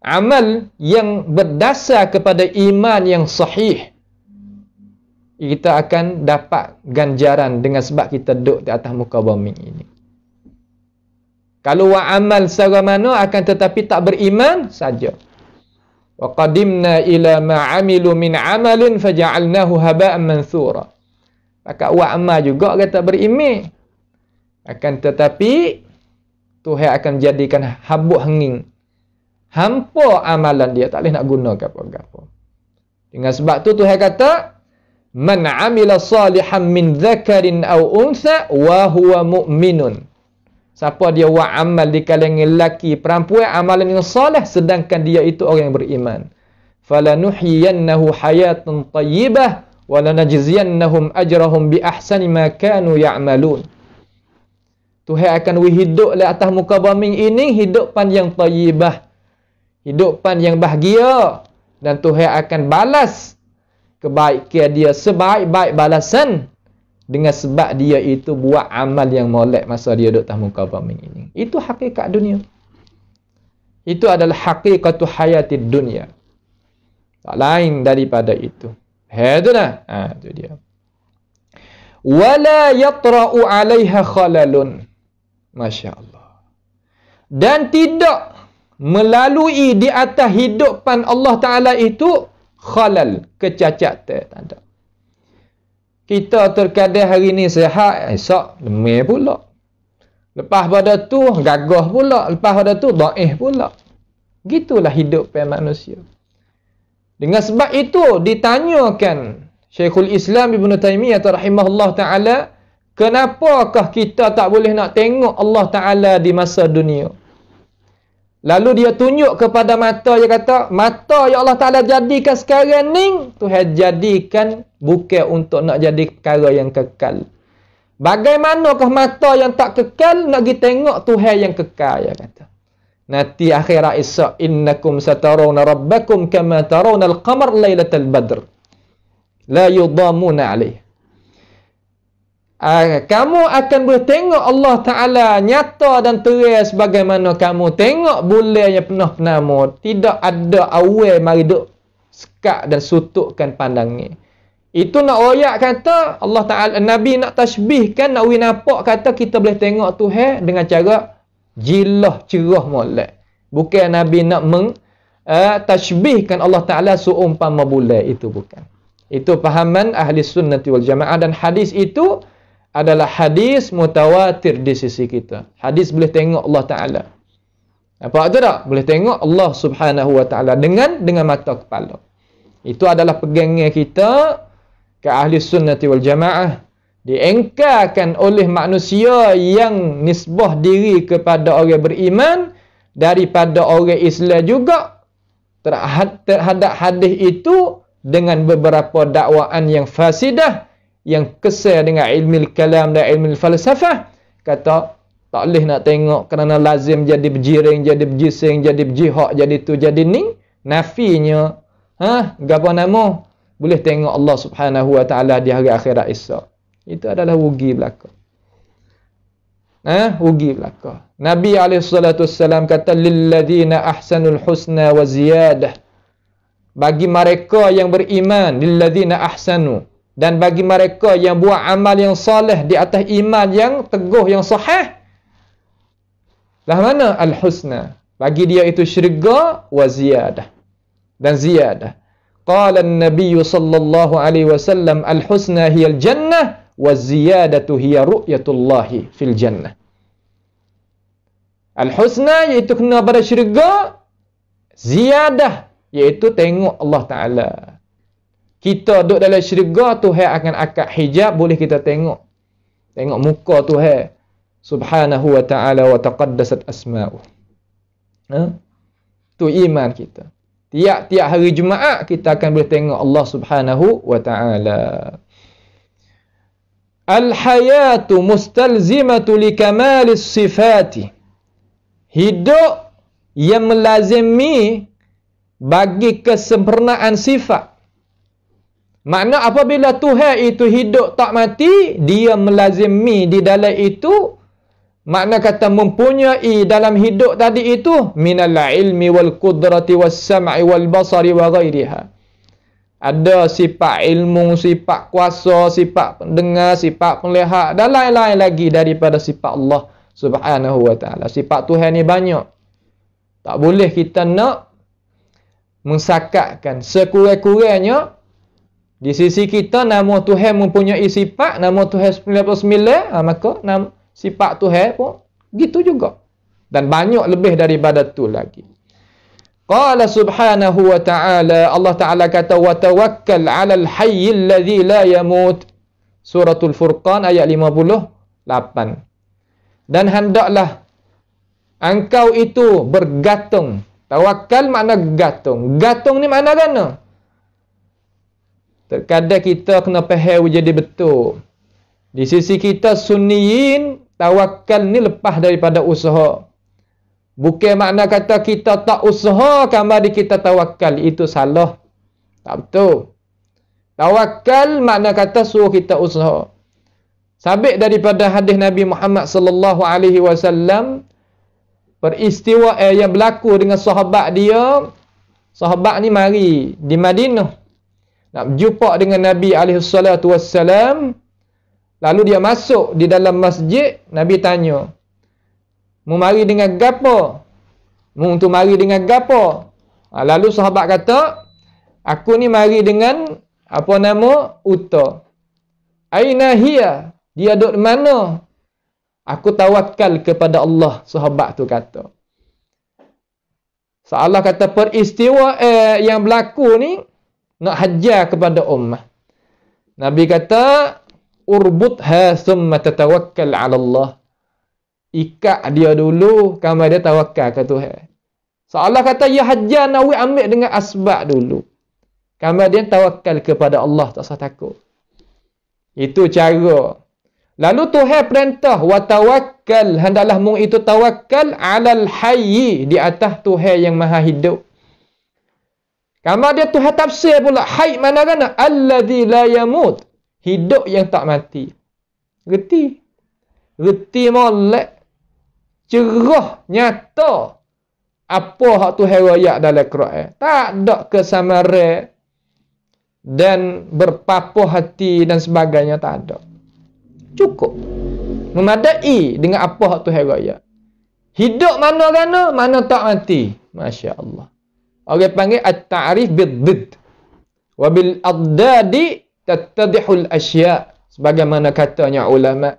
Amal yang berdasar kepada iman yang sahih, kita akan dapat ganjaran dengan sebab kita duduk di atas muka bumi ini. Kalau amal secara mana akan tetapi tak beriman saja. Wa qadimna ila ma 'amilu min 'amalin faja'alnahu haba'an mansura. Maka amal juga kata beriman. Akan tetapi Tuhan akan jadikan habuk hanging. Hampa amalan dia, tak boleh nak guna apa-apa. Dengan sebab tu Tuhan kata man 'amila salihan min dzakarin aw untha wa huwa mu'minun. Siapa dia buat amal di kalangan lelaki perempuan amalan yang soleh sedangkan dia itu orang yang beriman. Falanuhyiyannahu hayatan tayyibah wa lanajziyannahum ajrahum bi ahsani ma kanu ya'malun. Tuhan akan hidup di atas muka bumi ini hidupan yang tayyibah, hidupan yang bahagia, dan Tuhan akan balas kebaikan dia sebaik-baik balasan dengan sebab dia itu buat amal yang molek masa dia duduk atas muka bumi ini. Itu hakikat dunia. Itu adalah hakikatu hayatid dunia. Tak lain daripada itu. Itu dah. Itu dia. Wala yatra'u 'alaiha khalalun. Masya Allah. Dan tidak melalui di atas hidupan Allah Ta'ala itu khalal, kecacatan, tak ada. Kita terkadang hari ni sihat, esok lemah pula. Lepas pada tu gagah pula, lepas pada tu dhaif pula. Gitulah hidup manusia. Dengan sebab itu ditanyakan Syekhul Islam Ibn Taymiyah rahimahullah taala, kenapakah kita tak boleh nak tengok Allah Taala di masa dunia? Lalu dia tunjuk kepada mata, dia kata, mata yang Allah Ta'ala jadikan sekarang ni, Tuhan jadikan bukan untuk nak jadi perkara yang kekal. Bagaimanakah mata yang tak kekal nak pergi tengok Tuhan yang kekal, dia kata. Nanti akhirat esok, innakum satarawna rabbakum kama tarawna al-qamar laylatal badr. La yudamuna alaih. Kamu akan boleh tengok Allah Ta'ala nyata dan terang sebagaimana kamu tengok bulan yang penuh penama. Tidak ada awal mari duk sekat dan sutukkan pandangnya. Itu nak royak kata Allah Ta'ala, Nabi nak tashbihkan, nak nampak kata kita boleh tengok Tuhan dengan cara jilah cerah molek. Bukan Nabi nak tashbihkan Allah Ta'ala seumpama bulan, itu bukan. Itu fahaman ahli sunnati wal jamaah, dan hadis itu adalah hadis mutawatir di sisi kita. Hadis boleh tengok Allah Ta'ala. Apa tu tak? Boleh tengok Allah Subhanahu Wa Ta'ala dengan mata kepala. Itu adalah pegangnya kita ke ahli sunnati wal jamaah. Diengkarkan oleh manusia yang nisbah diri kepada orang beriman daripada orang Islam juga terhadap hadis itu dengan beberapa dakwaan yang fasidah, yang kesal dengan ilmu kalam dan ilmu falsafah. Kata tak boleh nak tengok kerana lazim jadi berjiring, jadi berjising, jadi berjihak, jadi tu, jadi ni. Nafinya, apa nama? Boleh tengok Allah Subhanahu Wa Ta'ala di hari akhirat esok. Itu adalah rugi belaka. Rugi belaka. Nabi SAW kata, lilladzina ahsanul husna wa ziyadah. Bagi mereka yang beriman, lilladzina ahsanu, dan bagi mereka yang buat amal yang soleh di atas iman yang teguh, yang sahih, lah mana? Al-husna. Bagi dia itu syurga wa ziyadah. Dan ziyadah. Qala an-nabiy sallallahu alaihi wasallam, al-husna hiya al-jannah wa ziyadatu hiya ru'yatullahi fil jannah. Al-husna iaitu kena pada syurga, ziyadah iaitu tengok Allah Ta'ala. Kita duduk dalam syurga, Tuhan akan angkat hijab, boleh kita tengok muka Tuhan Subhanahu Wa Ta'ala wa taqaddasat asma'uh. Tu iman kita. Tiap-tiap hari Jumaat kita akan boleh tengok Allah Subhanahu Wa Ta'ala. Al-hayatu mustalzimatu likamalis sifati. Hidup yang melazimi bagi kesempurnaan sifat. Makna apabila Tuhan itu hidup tak mati, dia melazimi di dalam itu, makna kata mempunyai dalam hidup tadi itu minal ilmi wal qudrati was sam'i wal basari wa ghairiha. Ada sifat ilmu, sifat kuasa, sifat pendengar, sifat penglihat, dan lain-lain lagi daripada sifat Allah Subhanahu Wa Ta'ala. Sifat Tuhan ni banyak. Tak boleh kita nak mensakatkan. Sekurang-kurangnya di sisi kita nama Tuhan mempunyai sifat, nama Tuhan 99, maka sifat Tuhan pun gitu juga. Dan banyak lebih daripada tu lagi. Qala subhanahu wa ta'ala, Allah Ta'ala kata, wa tawakkal 'alal hayyil ladzi la yamut. Suratul Furqan ayat 58. Dan hendaklah engkau itu bergantung. Tawakal makna gantung. Gantung ni makna gana? Terkadang kita kena faham jadi betul. Di sisi kita sunniyin, tawakal ni lepas daripada usaha. Bukan makna kata kita tak usaha, kamari kita tawakal. Itu salah. Tak betul. Tawakal makna kata suruh kita usaha. Sabit daripada hadis Nabi Muhammad sallallahu alaihi wasallam, peristiwa yang berlaku dengan sahabat dia. Sahabat ni mari di Madinah nak berjumpa dengan Nabi SAW. Lalu dia masuk di dalam masjid. Nabi tanya, mu mari dengan gapo? Mu tu mari dengan gapo? Lalu sahabat kata, Aku ni mari dengan apa nama? Uta. Aina hiya? Dia duduk mana? Aku tawakal kepada Allah, sahabat tu kata. So Allah kata peristiwa yang berlaku ni nak hajar kepada ummah. Nabi kata urbutha thumma tatawakkal 'ala Allah. Ikat dia dulu, kamu dia tawakal ke Tuhan. So Allah kata ya hajar Nabi ambil dengan asbab dulu. Kemudian tawakal kepada Allah, tak usah takut. Itu cara. Lalu Tuhan perintah wa tawakkal, hendaklah mu itu tawakal 'alal hayy, di atas Tuhan yang maha hidup. Kemudian Tuhan tafsir pula hayy mana kan? Allazi la yamut, hidup yang tak mati. Reti. Reti molek. Cerah nyata. Apa hak Tuhan royak dalam Quran? Tak ada kesamaran dan berpapuh hati dan sebagainya, tak ada. Cukup. Memadai dengan apa hak Tuhan royak. Hidup mana-mana, mana tak mati. Masya Allah. Orang panggil at-ta'rif bid-didd. Wa bil adadi tattadihul asya'. Sebagaimana katanya ulama.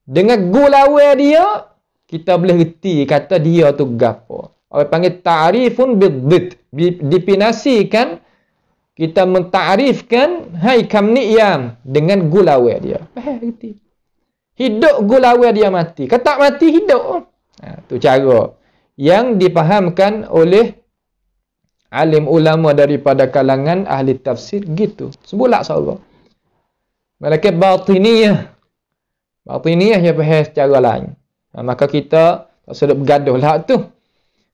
Dengan gulawe dia, kita boleh reti kata dia tu gapo. Orang panggil ta'rifun bid-didd. Dipinasikan, kita mentarifkan hai kamniyam dengan gulawe dia. Reti. Hidup gulawe dia mati. Kalau tak mati, hidup. Tu cara yang dipahamkan oleh alim ulama daripada kalangan ahli tafsir gitu. Sebulak sahaja. Mereka batiniyah. Batiniyah yang faham secara lain. Maka kita tak sedap bergaduh lah tu.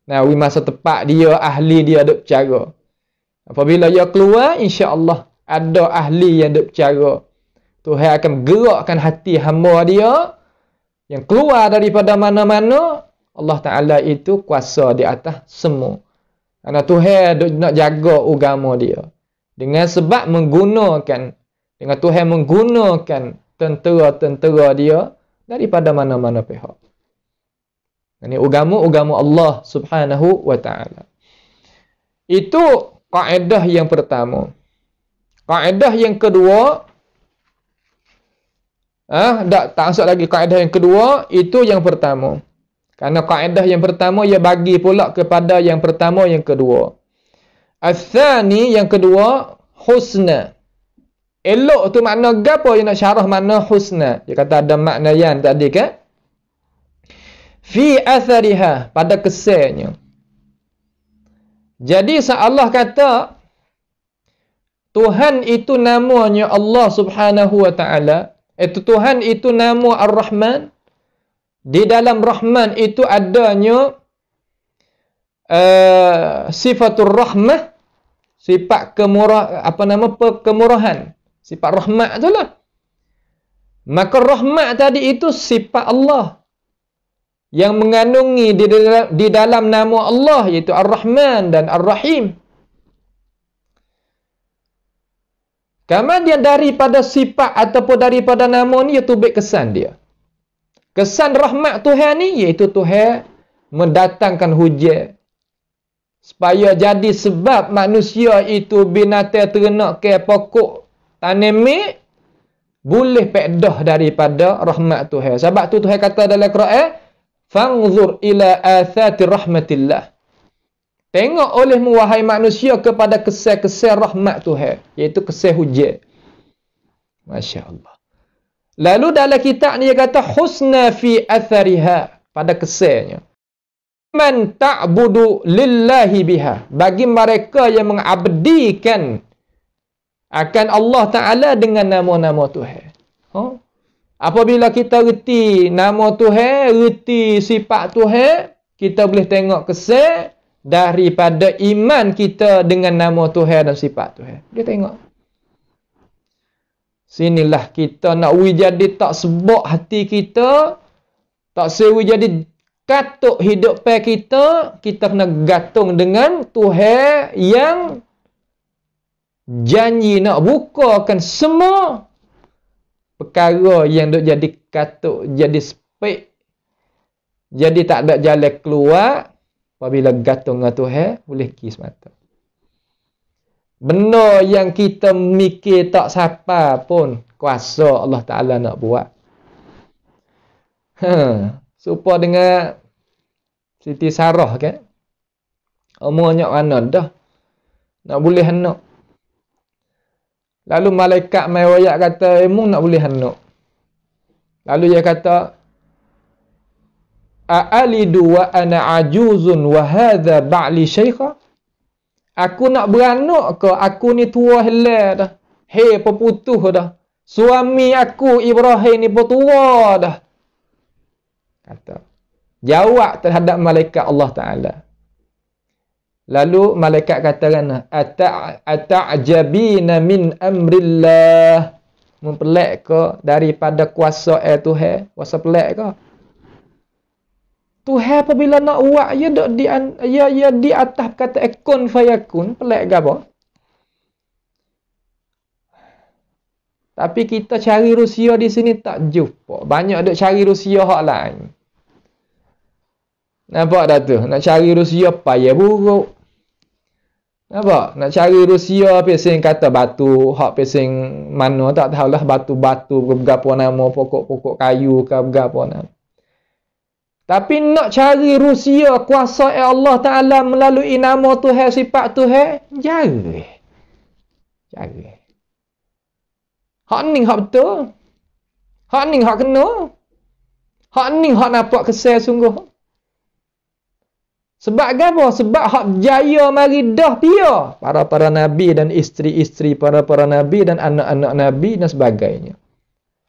Nah, masa tepat dia, ahli dia duk bercara. Apabila dia keluar, insya-Allah ada ahli yang duk bercara. Tuhan akan gerakkan hati hamba dia yang keluar daripada mana-mana. Allah Ta'ala itu kuasa di atas semua. Kerana Tuhan nak jaga agama dia. Dengan sebab menggunakan, dengan Tuhan menggunakan tentera-tentera dia daripada mana-mana pihak. Ini agama Allah Subhanahu wa Ta'ala. Itu kaedah yang pertama. Kaedah yang kedua, tak masuk lagi kaedah yang kedua, itu yang pertama. Karena kaedah yang pertama, ia bagi pula kepada yang pertama, yang kedua. Al-thani, yang kedua, husna. Elok tu makna gapo yang nak syarah makna husna. Dia kata ada makna yang tadi kan? Fi athariha, pada kesannya. Jadi Allah kata Tuhan itu namanya Allah Subhanahu wa Ta'ala. Itu Tuhan itu nama Ar-Rahman. Di dalam Rahman itu adanya sifatul rahmah, sifat kemurahan, sifat rahmat itulah. Maka rahmat tadi itu sifat Allah yang mengandungi di dalam nama Allah, iaitu Ar-Rahman dan Ar-Rahim. Kemudian daripada sifat ataupun daripada nama ni, iaitu baik kesan dia. Kesan rahmat Tuhan ni, iaitu Tuhan mendatangkan hujan. Supaya jadi sebab manusia itu binatang ternak ke pokok tanami boleh pedah daripada rahmat Tuhan. Sebab tu Tuhan kata dalam Quran, "Fanzur ila athati rahmatillah." Tengok olehmu wahai manusia kepada kesan-kesan rahmat Tuhan, iaitu kesan hujan. Masya Allah. Lalu dalam kitab ni dia kata husna fi athariha, pada kesannya. Man ta'budu lillahi biha, bagi mereka yang mengabdikan akan Allah Ta'ala dengan nama-nama Tuhan. Apabila kita reti nama Tuhan, reti sifat Tuhan, kita boleh tengok kesan daripada iman kita dengan nama Tuhan dan sifat Tuhan. Dia tengok. Sinilah kita nak jadi tak sebab hati kita, tak sewi jadi katuk hidup kita, kita kena gantung dengan Tuhan yang janji nak bukakan semua perkara yang duk jadi katuk, jadi spek, jadi tak ada jalan keluar. Apabila gantung dengan Tuhan, boleh pergi semata. Benda yang kita mikir tak siapa pun kuasa Allah Ta'ala nak buat. Supaya dengan Siti Sarah kan. Umurnya mana dah. Nak boleh anak. Lalu malaikat mai royak kata, "Emang nak boleh anak?" Lalu dia kata, "A'alidu wa ana ajuzun wa hadha ba'li syaikha?" Aku nak beranak ke? Aku ni tua helai dah. Hei, peputuh dah. Suami aku Ibrahim ni pun tua dah. Kata. Jawab terhadap malaikat Allah Ta'ala. Lalu malaikat katakan, "Ata'jabina min amrillah." Mempelak ke daripada kuasa Tuhan? Kuasa pelak ke? Tuhan apabila nak buat, ia di atas kata kun fayakun. Pelak ke apa? Tapi kita cari Rusia di sini tak jumpa. Banyak duk cari Rusia hak lain. Nampak dah tu? Nak cari Rusia payah buruk. Nampak? Nak cari Rusia pesing kata batu. Hak pesing mana tak tahulah. Batu-batu ke berapa nama. Pokok-pokok kayu ke berapa nama. Tapi nak cari Rusia kuasa Allah Ta'ala melalui nama Tuhan, sifat Tuhan, jari. Hak ni hak betul. Hak ni hak kena. Hak ni hak nampak kesal sungguh. Sebab apa? Sebab hak jaya mari dah pia. Para nabi dan isteri-isteri para nabi dan anak-anak nabi dan sebagainya.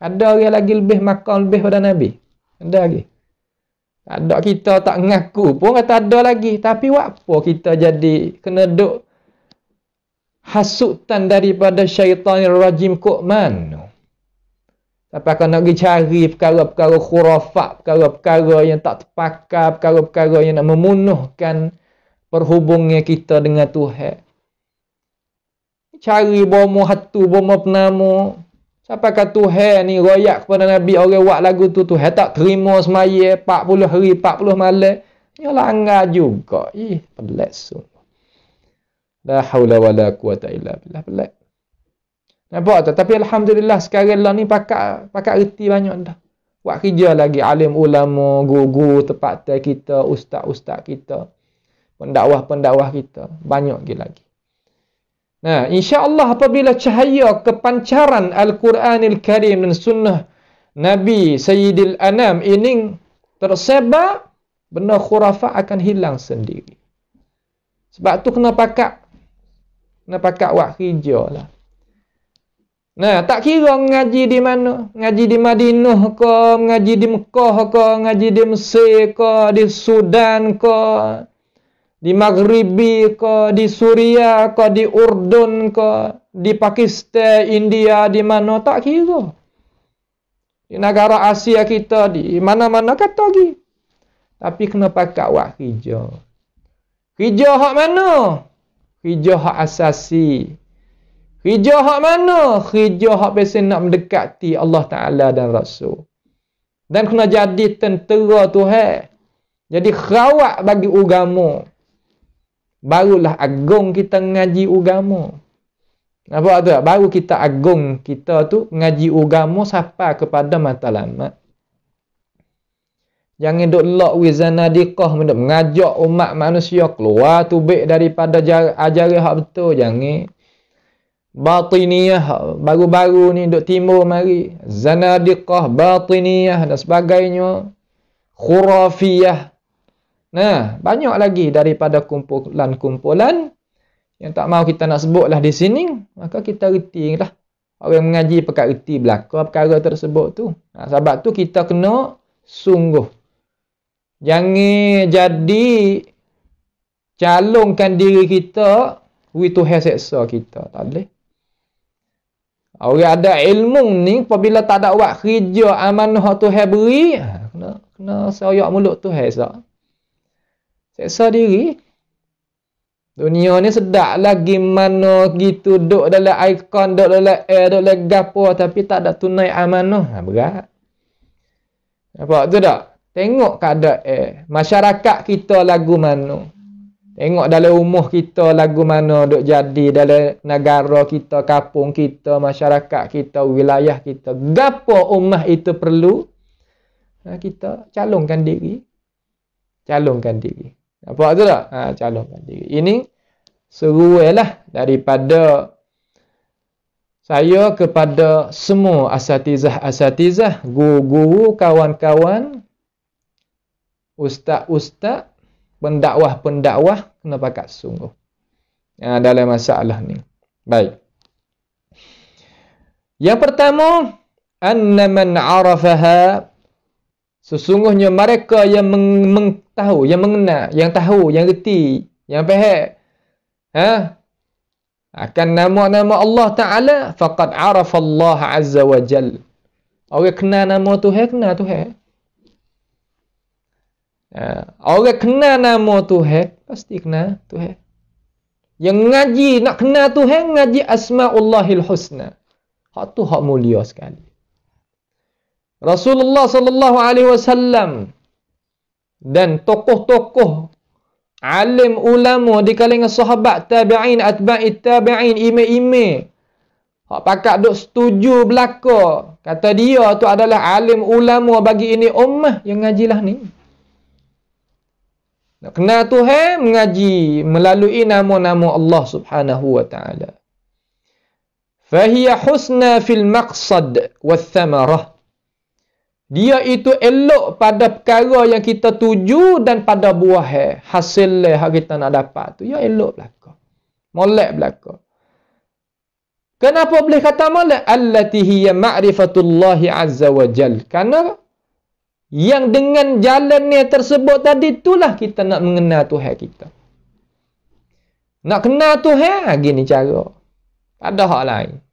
Ada orang lagi lebih makan lebih pada nabi? Ada lagi? Ada, kita tak ngaku pun kata ada lagi. Tapi apa kita jadi kena duk hasutan daripada syaitanir rajim kok mana? Tapi kalau nak pergi cari perkara-perkara khurafat, perkara-perkara yang tak terpakar, perkara-perkara yang nak memunuhkan perhubungan kita dengan Tuhan. Cari bomo hatu, bomo penamo. Sampai kata Tuhan ni royak kepada Nabi orang buat lagu tu, Tuhan tak terima semaya 40 hari 40 malam. Ya langgar juga. Pelik sungguh. La haula wala quwata illa billah. Pelik. Nampak tak? Tapi alhamdulillah sekarang lah ni pakat reti banyak dah. Buat kerja lagi alim ulama, guru-guru tempat kita, ustaz-ustaz kita, pendakwah-pendakwah kita, banyak lagi. Nah, insya-Allah apabila cahaya kepancaran Al-Quranil Karim dan sunnah Nabi Sayyidil Anam ini tersebar, benda khurafat akan hilang sendiri. Sebab tu kena pakat buat kerja lah. Nah, tak kira ngaji di mana. Ngaji di Madinah ke, ngaji di Mekah ke, ngaji di Mesir ke, di Sudan ke, di Maghribi ke, di Suria ke, di Urdun ke, di Pakistan, India, di mana, tak kira. Di negara Asia kita, di mana-mana kata lagi. Tapi kena pakat buat kerja. Kerja hak mana? Kerja hak asasi. Kerja hak mana? Kerja hak biasa nak mendekati Allah Ta'ala dan Rasul. Dan kena jadi tentera Tuhan. Jadi khawat bagi agama. Barulah agung kita ngaji agama. Nampak tak? Baru kita agung kita tu ngaji agama sampai kepada matlamat. Jangan duk lok wizanadiqah mengajak umat manusia keluar tubik daripada ajaran hak betul. Jangan. Batiniyah baru-baru ni duk timbul mari. Zanadiqah, batiniyah dan sebagainya. Khurafiyah. Nah, banyak lagi daripada kumpulan-kumpulan yang tak mau kita nak sebutlah di sini. Maka kita reti lah. Orang mengaji perkara reti belaka perkara tersebut tu. Sebab tu kita kena sungguh. Jangan jadi calonkan diri kita Tuhan seksa kita. Tak boleh. Orang ada ilmu ni apabila tak ada buat kerja amanah Tuhan beri, kena soyak mulut Tuhan seksa. Seksa diri. Dunia ni sedap lagi mana gitu duduk dalam ikon, duduk dalam air, duduk dalam gapo tapi tak ada tunai amanah. Berat. Nampak tu tak? Tengok keadaan masyarakat kita lagu mana. Tengok dalam rumah kita lagu mana duk jadi, dalam negara kita, kampung kita, masyarakat kita, wilayah kita. Gapo ummah itu perlu? Kita calonkan diri. Calonkan diri. Nampak tu tak? Calonkan diri. Ini seruailah daripada saya kepada semua asatizah, guru-guru, kawan-kawan, ustaz-ustaz, pendakwah-pendakwah, kena pakat sungguh dalam masalah ni. Baik. Yang pertama, anna man arafaha, sesungguhnya mereka yang tahu, yang mengenal, yang tahu, yang reti, yang faham akan nama-nama Allah Ta'ala, faqad arafa Allah Azza wa Jal. Orang kenal nama Tuhan, kenal Tuhan. Orang kenal nama Tuhan, pasti kenal Tuhan. Yang ngaji, nak kenal Tuhan, ngaji Asma'ullahil Husna. Hak tu hak mulia sekali. Rasulullah sallallahu alaihi wasallam dan tokoh-tokoh alim ulama di kalangan sahabat, tabi'in, atba'it tabi'in, imam-imam hak pakak duk setuju belaka, kata dia tu adalah alim ulama bagi ini ummah, yang ngajilah ni. Nak kenal Tuhan, mengaji melalui nama-nama Allah Subhanahu wa ta'ala. Fahiya husna fil maqsad wath thamarah. Dia itu elok pada perkara yang kita tuju dan pada buah hasil yang kita nak dapat tu. Ya elok belaka. Molek belaka. Kenapa boleh kata molek? Allati hiya ma'rifatullahi azza wa jal. Karena yang dengan jalannya tersebut tadi, itulah kita nak mengenal Tuhan kita. Nak kenal Tuhan, gini cara. Ada hak lain.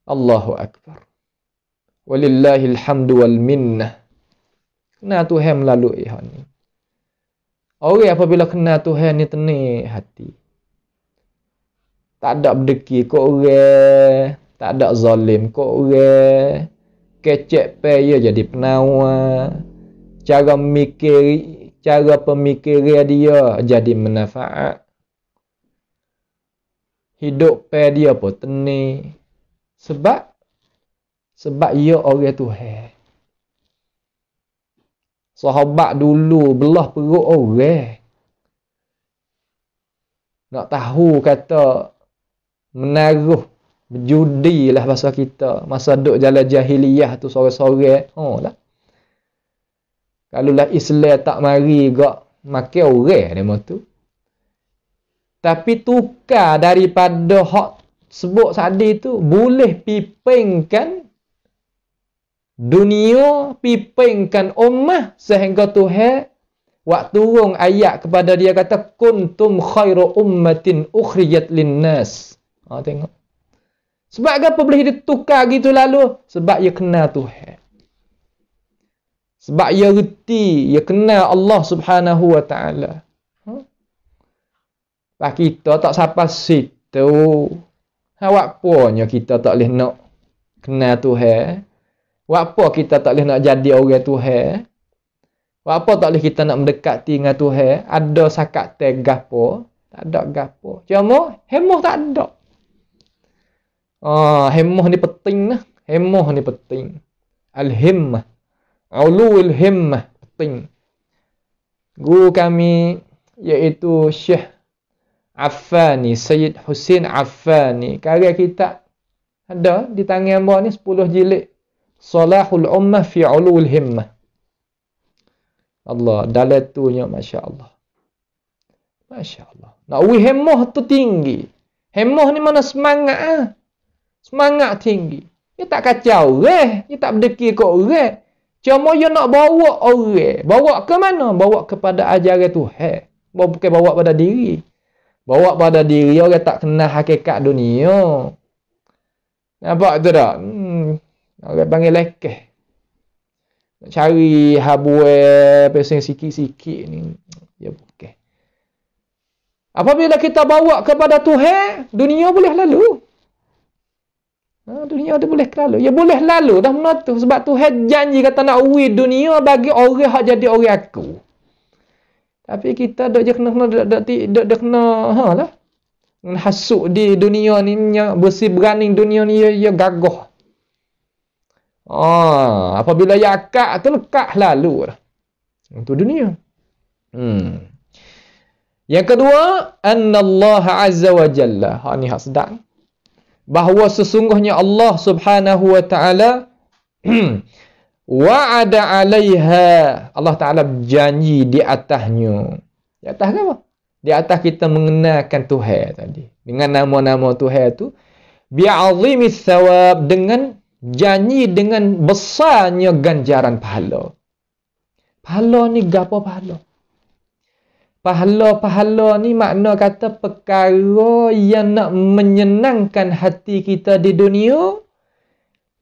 Allahu Akbar. Walillahil hamdu wal minnah. Kenal Tuhan melalui hal ni. Orang apabila kenal Tuhan ni tenang hati. Tak ada berdeki kok orang, tak ada zalim kok orang. Kecek paya jadi penawar. Cara pemikiran dia jadi manfaat. Hidup pe dia pun tenang. Sebab ia orang Tuhan. Sahabat dulu belah perut orang. Nak tahu kata menaruh, berjudi lah bahasa kita. Masa duk jalan jahiliyah tu sore-sore. Lah. Kalau lah Islam tak mari gak makan orang demo tu. Tapi tukar daripada hak sebut tadi tu, boleh pipingkan dunia, pipingkan ummah, sehingga Tuhan waktu turun ayat kepada dia kata kuntum khairu ummatin ukhrijat linnas. Tengok. Sebab apa boleh ditukar gitu lalu? Sebab ia kenal Tuhan. Sebab ia reti, ia kenal Allah Subhanahu wa ta'ala. Pak kita tak sampai situ. Awak punya kita tak boleh nak kenal Tuhan. Apa kita tak boleh nak jadi orang Tuhan? Apa tak boleh kita nak mendekati dengan Tuhan? Ada sakat teh gapo? Tak ada gapo. Cuma hemah tak ada. Hemah ni penting lah. Hemah ni penting. Al-himmah. Ulul himmah penting. Guru kami iaitu Syekh Affani, Sayyid Husin Affani. Karya kita ada di tangan bawah ni 10 jilid. Salahul ummah fi ulul himmah. Allah, dalam tunya Masya Allah. Masya Allah. Nak hemah tu tinggi. Hemah ni mana semangat Semangat tinggi. Dia tak kacau orang. Dia tak berdeki ke orang. Cuma dia nak bawa orang. Bawa ke mana? Bawa kepada ajaran Tuhan. Bukan bawa pada diri. Bawa pada diri orang tak kenal hakikat dunia. Nampak tu tak? Orang panggil lekeh. Nak cari habuai pesing sikit-sikit ni. Ya bukan. Apabila kita bawa kepada Tuhan, dunia boleh lalu. Dunia tu boleh lalu. Ya boleh lalu dah benda tu. Sebab Tuhan janji kata nak uwi dunia bagi orang yang jadi orang aku. Tapi kita dok je kena lah. Hasuk di dunia ni, bersih berani dunia ni, ia gagah. Apabila ia akak tu lekat lalu dah. Itu dunia. Yang kedua, annallaha azza wa jalla. Ni hak sedap. Bahawa sesungguhnya Allah Subhanahu wa taala wa'ada 'alaiha. Allah Taala berjanji di atasnya. Di atas apa? Di atas kita mengenalkan Tuhan tadi. Dengan nama-nama Tuhan tu, bi'azimis thawab, dengan janji dengan besarnya ganjaran pahala. Pahala ni gapo pahala? Pahala ni makna kata perkara yang nak menyenangkan hati kita di dunia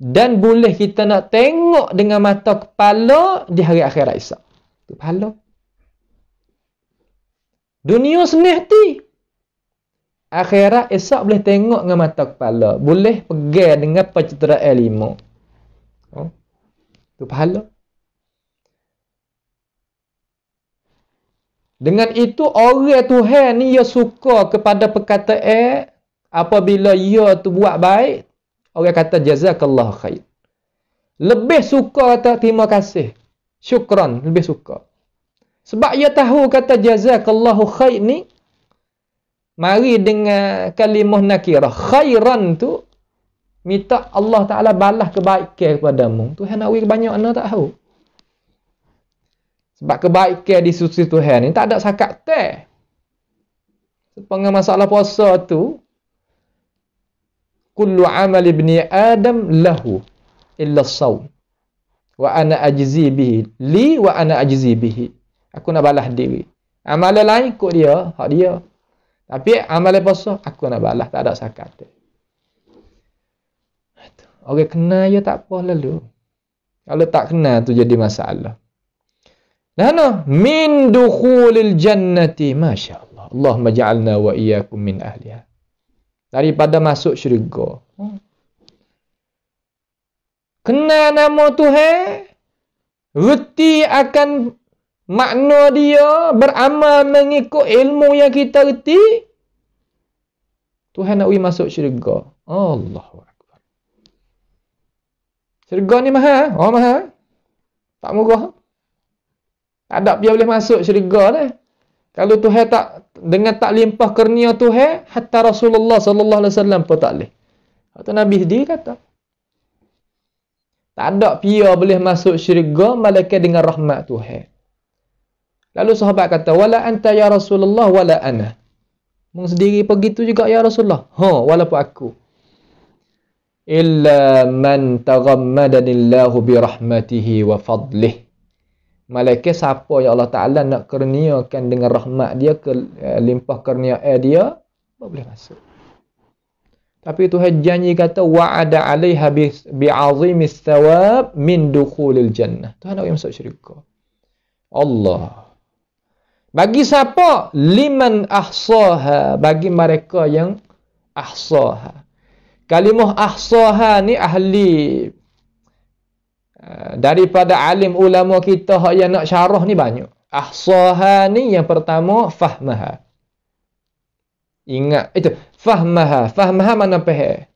dan boleh kita nak tengok dengan mata kepala di hari akhirat esok. Itu pahala. Dunia senang hati. Akhirat esok boleh tengok dengan mata kepala. Boleh pegang dengan pencitraan 5. Itu pahala. Dengan itu orang Tuhan ni ia suka kepada perkataan apabila ia tu buat baik, orang kata jazakallahu khair. Lebih suka kata terima kasih. Syukran, lebih suka. Sebab ia tahu kata jazakallahu khair ni mari dengan kalimah nakirah. Khairan tu minta Allah Taala balas kebaikan kepadamu. Tuhan nak bagi banyak mana tak tahu. Sebab kebaikan di sisi Tuhan ni tak ada sakat teh. Sepengah masalah puasa tu, kullu amal ibni Adam lahu illa as-sawm. Wa ana ajzi bihi. Li wa ana ajzi bihi. Aku nak balas diri. Amalan lain ikut dia, hak dia. Tapi amalan puasa aku nak balas, tak ada sakat teh. Orang kenal dia tak apa lalu. Kalau tak kenal tu jadi masalah. Nah, min dukhulil jannati, masya-Allah. Allahumma ja'alna wa iyyakum min ahliha. Daripada masuk syurga. Kenal nama Tuhan, reti akan makna dia, beramal mengikut ilmu yang kita reti, Tuhan nak masuk syurga. Allahu akbar. Syurga ni mahal, mahal. Tak murah. Tak ada dia boleh masuk syurga dah. Kalau Tuhan tak, dengan tak limpah kurnia Tuhan, hatta Rasulullah sallallahu alaihi wasallam pun tak boleh. Atau Nabi sendiri kata, tak ada dia boleh masuk syurga malaikat dengan rahmat Tuhan. Lalu sahabat kata, wala anta ya Rasulullah wala ana. Mung sendiri pergi tu juga ya Rasulullah. Walaupun aku. Illa man taghammadanillahu bi rahmatihi wa fadlih. Malaikat siapa yang Allah Ta'ala nak kurniakan dengan rahmat dia, limpah kurniaan dia, boleh masuk. Tapi Tuhan janji kata, wa'ada 'alaiha bi'azimis thawab min dukhulil jannah. Tuhan nak masuk syurga. Allah. Bagi siapa? Liman ahsaha. Bagi mereka yang ahsaha. Kalimah ahsaha ni ahli daripada alim ulama kita yang nak syarah ni banyak. Ahsaha ni yang pertama fahmaha. Ingat itu fahmaha. Fahmaha mana faham?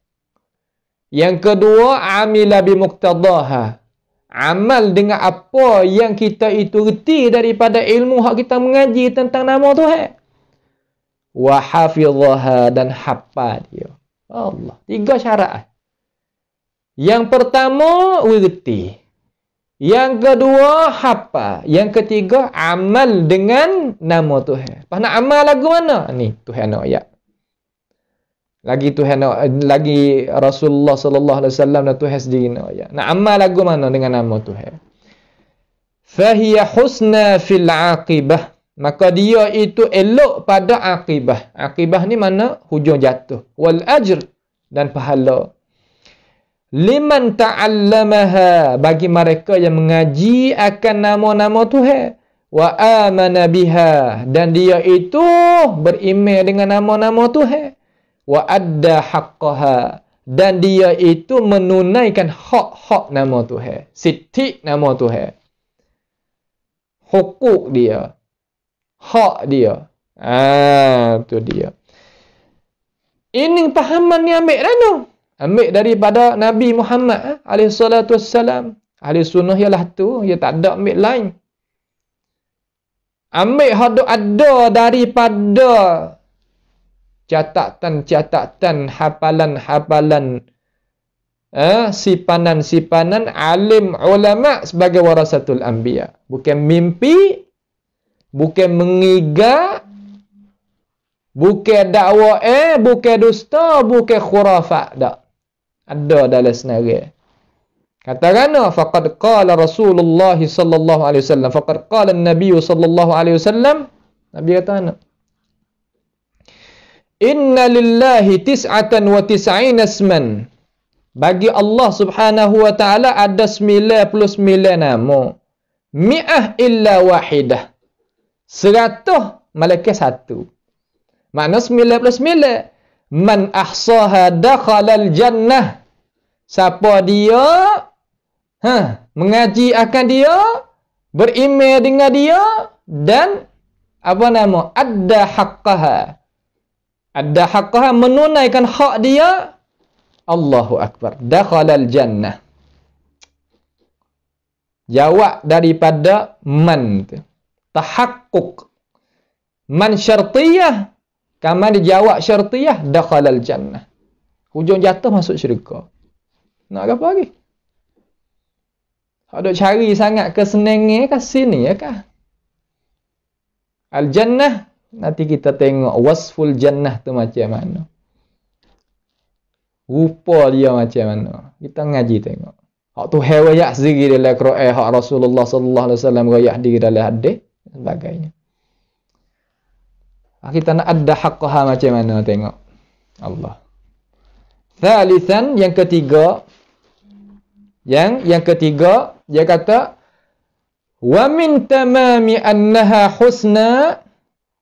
Yang kedua amila bi muqtadaha. Amal dengan apa yang kita itu reti daripada ilmu hak kita mengaji tentang nama Tuhan. Wa hafizaha, dan hafal dia. Allah. 3 syarat. Yang pertama reti. Yang kedua hafal. Yang ketiga amal dengan nama Tuhan. Pas nak amal lagu mana? Ni Tuhan nak ayat. Lagi Tuhan nak, lagi Rasulullah sallallahu alaihi wasallam dan Tuhan sendiri nak ayat. Nak amal lagu mana dengan nama Tuhan? Fahiya husna fil aqibah. Maka dia itu elok pada akibah. Akibah ni mana? Hujung jatuh. Wal ajr, dan pahala. Liman ta'allamaha, bagi mereka yang mengaji akan nama-nama Tuhan. Wa amana biha, dan dia itu beriman dengan nama-nama Tuhan. Wa adda haqqaha, dan dia itu menunaikan hak-hak nama Tuhan. Siti nama Tuhan. Hukuk dia. hak dia. Tu dia. Ini pahaman ni ambil dah tu. Ambil daripada Nabi Muhammad alaihi salatu wassalam. Ahli sunnah ialah tu, dia tak ada ambil lain. Ambil hak ada daripada catatan-catatan, hafalan-hafalan, sipanan-sipanan alim ulama sebagai warasatul anbiya. Bukan mimpi, bukan mengigak, bukan dakwa, bukan dusta, bukan khurafat. Tak. Ada dalam senarai. Katakan faqad qala Rasulullah sallallahu alaihi wasallam, faqad qala an-nabiy sallallahu alaihi wasallam. Nabi kata ana, inna lillahi 99 isman. Bagi Allah Subhanahu wa taala ada 99 nama. Mi'ah illa wahidah. 100 malaikat satu. Makna 99. Man ahsaha dakhalal jannah. Siapa dia mengaji akan dia, beriman dengan dia, dan adda haqqaha. Adda haqqaha, menunaikan hak dia. Allahu Akbar. Dakhalal jannah. Jawab daripada man tu. Tahakkuk. Man syartiyah. Kamu dijawab syartiyah, dakhalal jannah. Hujung jatuh masuk syurga. Nak apa lagi? Ada cari sangat ke senengnya ke sini ya kah? Al-jannah, nanti kita tengok wasful jannah tu macam mana. Rupa dia macam mana. Kita ngaji tengok. Hak tu hewayat sendiri dalam Quran, hak Rasulullah sallallahu alaihi wasallam royak di dalam hadis dan sebagainya. Kita nak ada haqqah macam mana tengok. Allah. Thalithan, yang ketiga. Yang ketiga, dia kata wa min tamami annaha husna,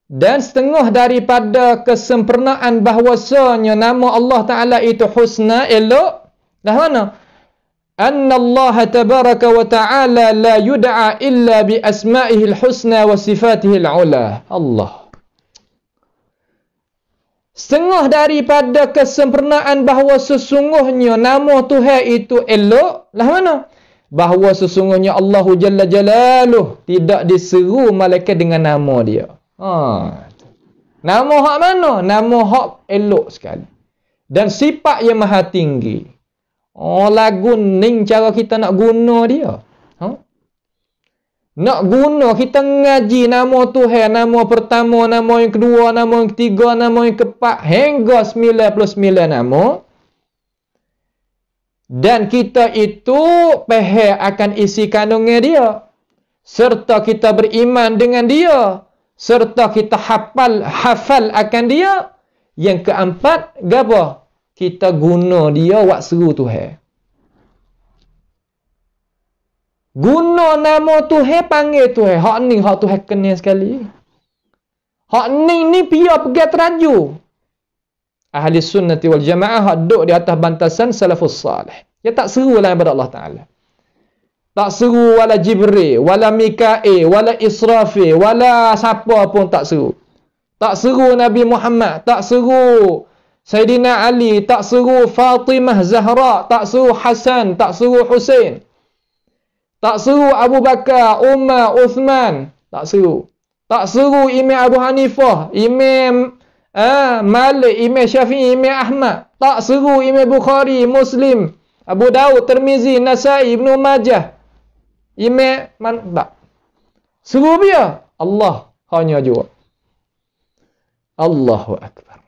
dan setengah daripada kesempurnaan bahwasanya nama Allah Ta'ala itu husna, elok. Dah mana? Anna Allah tabaraka wa ta'ala la yud'a illa bi asma'ihi al-husna wa sifatihi al-ula. Allah. Setengah daripada kesempurnaan bahawa sesungguhnya nama Tuhan itu elok. Lah mana? Bahawa sesungguhnya Allahu Jalla Jalaluh tidak diseru malaikat dengan nama dia. Nama hak mana? Nama hak elok sekali. Dan sifat yang maha tinggi. Lagu ni cara kita nak guna dia. Nak guna, kita ngaji nama Tuhan, nama pertama, nama yang kedua, nama yang ketiga, nama yang keempat, hingga 99 nama. Dan kita itu faham akan isi kandungnya dia. Serta kita beriman dengan dia. Serta kita hafal akan dia. Yang keempat, apa? Kita guna dia wak seru Tuhan. Guna nama Tuhan, panggil Tuhan. Hak ni, hak Tuhan kenal sekali. Hak ni pia pergi teraju. Ahli sunnati wal jamaah hak duduk di atas bantasan salafus salih. Dia tak seru lah kepada Allah Ta'ala. Tak seru wala Jibril, wala Mikail, wala Israfil, wala siapa pun tak seru. Tak seru Nabi Muhammad, tak seru Sayyidina Ali, tak seru Fatimah Zahra, tak seru Hasan, tak seru Husain. Tak seru Abu Bakar, Umar, Uthman. Tak seru. Tak seru Imam Abu Hanifah, Imam Malik, Imam Syafi'i, Imam Ahmad. Tak seru Imam Bukhari, Muslim, Abu Daud, Tirmizi, Nasai, Ibnu Majah. Imam tak. Seru dia. Allah hanya jawab. Allahu Akbar.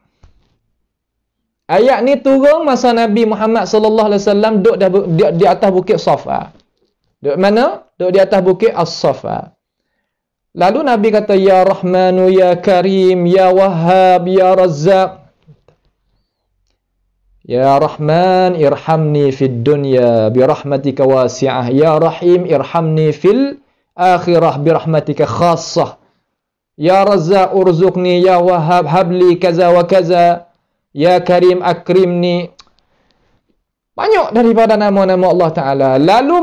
Ayat ni turun masa Nabi Muhammad sallallahu alaihi wasallam duduk di atas bukit Safa. Duduk mana? Duduk di atas bukit As-Safa. Lalu Nabi kata, Ya Rahmanu, Ya Karim, Ya Wahhab, Ya Razzaq. Ya Rahman, irhamni fid dunya birahmatika wasi'ah. Ya Rahim, irhamni fil akhirah birahmatika khassah. Ya Razzaq, urzuqni. Ya Wahhab, habli kaza wa kaza. Ya Karim, akrimni. Banyak daripada nama-nama Allah Ta'ala. Lalu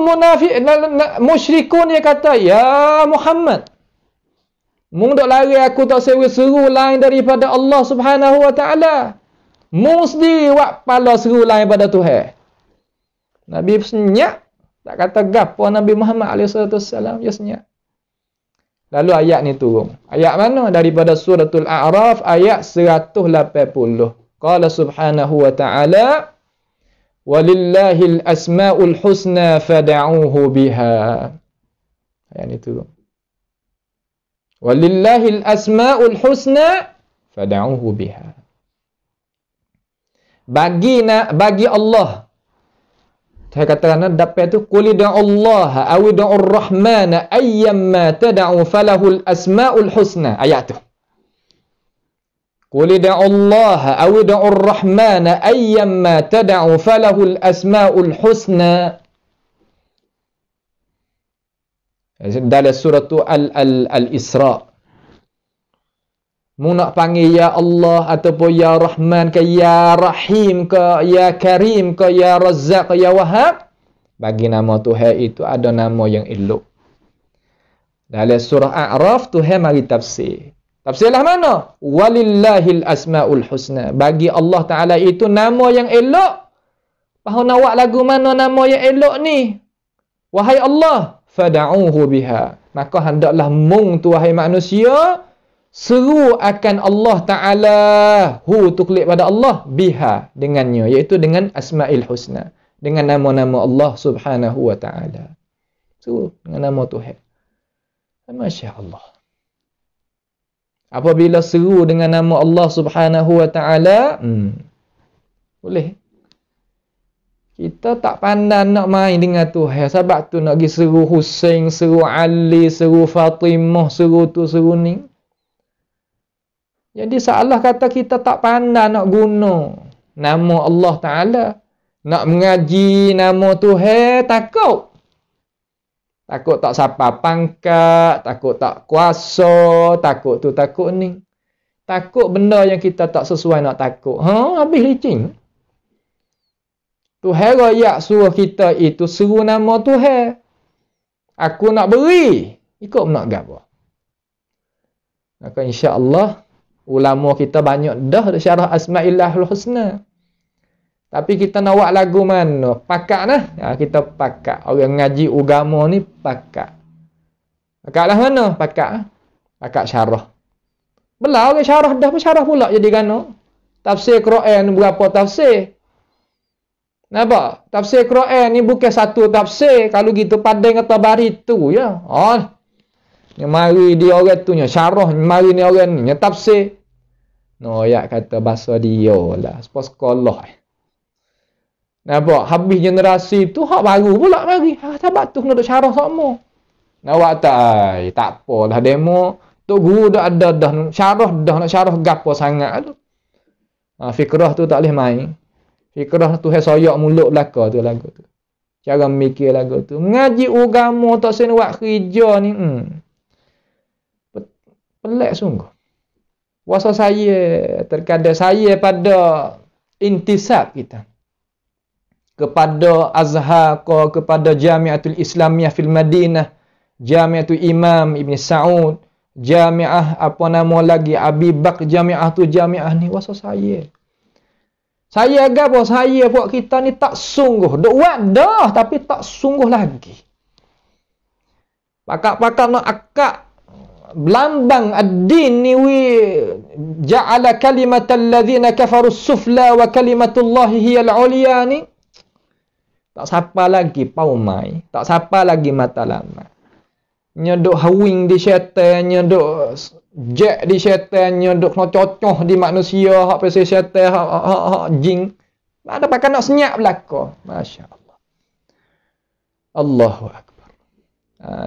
musyrikun dia kata, Ya Muhammad, Mung dok lari aku tak seru lain daripada Allah Subhanahu wa taala. Mung sendiri wak pala seru lain pada Tuhan. Nabi senyap, tak kata gapo Nabi Muhammad SAW, dia senyap. Lalu ayat ni turun. Ayat mana? Daripada suratul A'raf ayat 180. Qala subhanahu wa ta'ala, walillahil asma'ul husna fada'uhu biha. Ayat ni turun. Walillahil asma'ul husna fada'uhu biha. Bagi Allah. Saya katakan dapat tu qul Allah aw da'ur rahman ayyamma tad'u falahul asma'ul husna. Ayat tu. Qul Allah aw da'ur rahman ayyamma tad'u falahul asma'ul husna. Dalam surah Al-Isra. Mu nak panggil ya Allah ataupun ya Rahman ke ya Rahim ke ya Karim ke ya Razzaq ke ya Wahhab, bagi nama Tuhan itu ada nama yang elok. Dalam surah A'raf Tuhan mari tafsir. Tafsirlah mana? Walillahil asmaul husna. Bagi Allah Taala itu nama yang elok. Pahu nak buat lagu mana nama yang elok ni? Wahai Allah, fad'uhu biha. Maka hendaklah mung tu wahai manusia seru akan Allah Ta'ala, hu tu klik pada Allah, biha, dengannya, iaitu dengan asma'il husna, dengan nama-nama Allah Subhanahu wa Ta'ala. Seru dengan nama Tuhan. Masya Allah. Apabila seru dengan nama Allah Subhanahu wa Ta'ala, boleh. Kita tak pandai nak main dengan Tuhan. Sebab tu nak pergi seru Husain, seru Ali, seru Fatimah, seru tu, seru ni. Jadi seolah kata kita tak pandai nak guna nama Allah Ta'ala. Nak mengaji nama Tuhan, takut. Takut tak sapa pangkat, takut tak kuasa, takut tu, takut ni. Takut benda yang kita tak sesuai nak takut. Habis licin. Tuhan royak suruh kita itu seru nama Tuhan. Aku nak beri. Ikut nak gapo. Maka insya-Allah ulama kita banyak dah syarah Asma'illahul Husna. Tapi kita nak buat lagu mana? Pakak nah. Kita pakak. Orang ngaji agama ni pakak. Pakaklah mana? Pakak. Pakak syarah. Belah orang syarah dah pun syarah pula jadi gano. Tafsir Quran berapa tafsir? Nampak? Tafsir Quran ni bukan satu tafsir. Kalau gitu padang kata bari tu ya. Yang mari dia orang tu nya syarah, mari ni orang ni nya tafsir. No ayat kata bahasa dia lah, sekolah. Nampak? Habis generasi tu hak baru pula mari. Sebab tu nak syarah sama. Nak tak apalah demo. Tok guru dah ada dah syarah dah nak syarah gapo sangat tu. Fikrah tu tak boleh main. Fikrah tu soyak mulut belaka tu lagu tu. Cara mikir lagu tu. Ngaji agama tak sen buat kerja ni. Pelik sungguh. Puasa saya, terkadang saya pada intisab kita. Kepada Azhar, kepada Jamiatul Islamiyah fil Madinah, Jamiatul Imam Ibn Saud, Jamiah apa nama lagi, Abi Bakr Jamiah tu, Jamiah ni, puasa saya. Saya agak saya buat kita ni tak sungguh. Duk buat dah, tapi tak sungguh lagi. Pakak-pakak nak akak belambang ad-din ni ja'ala kalimatal ladzina kafaru sufla wa kalimatullahi hiyal ulya ni tak siapa lagi paumai, tak siapa lagi matlamat. Nyodok hawing di syaitan, nyodok jek di syaitan, nyodok nak cocoh di manusia, hak pasal syaitan, hak jin. Ada pakai nak senyap belaka. Masya-Allah. Allahu akbar.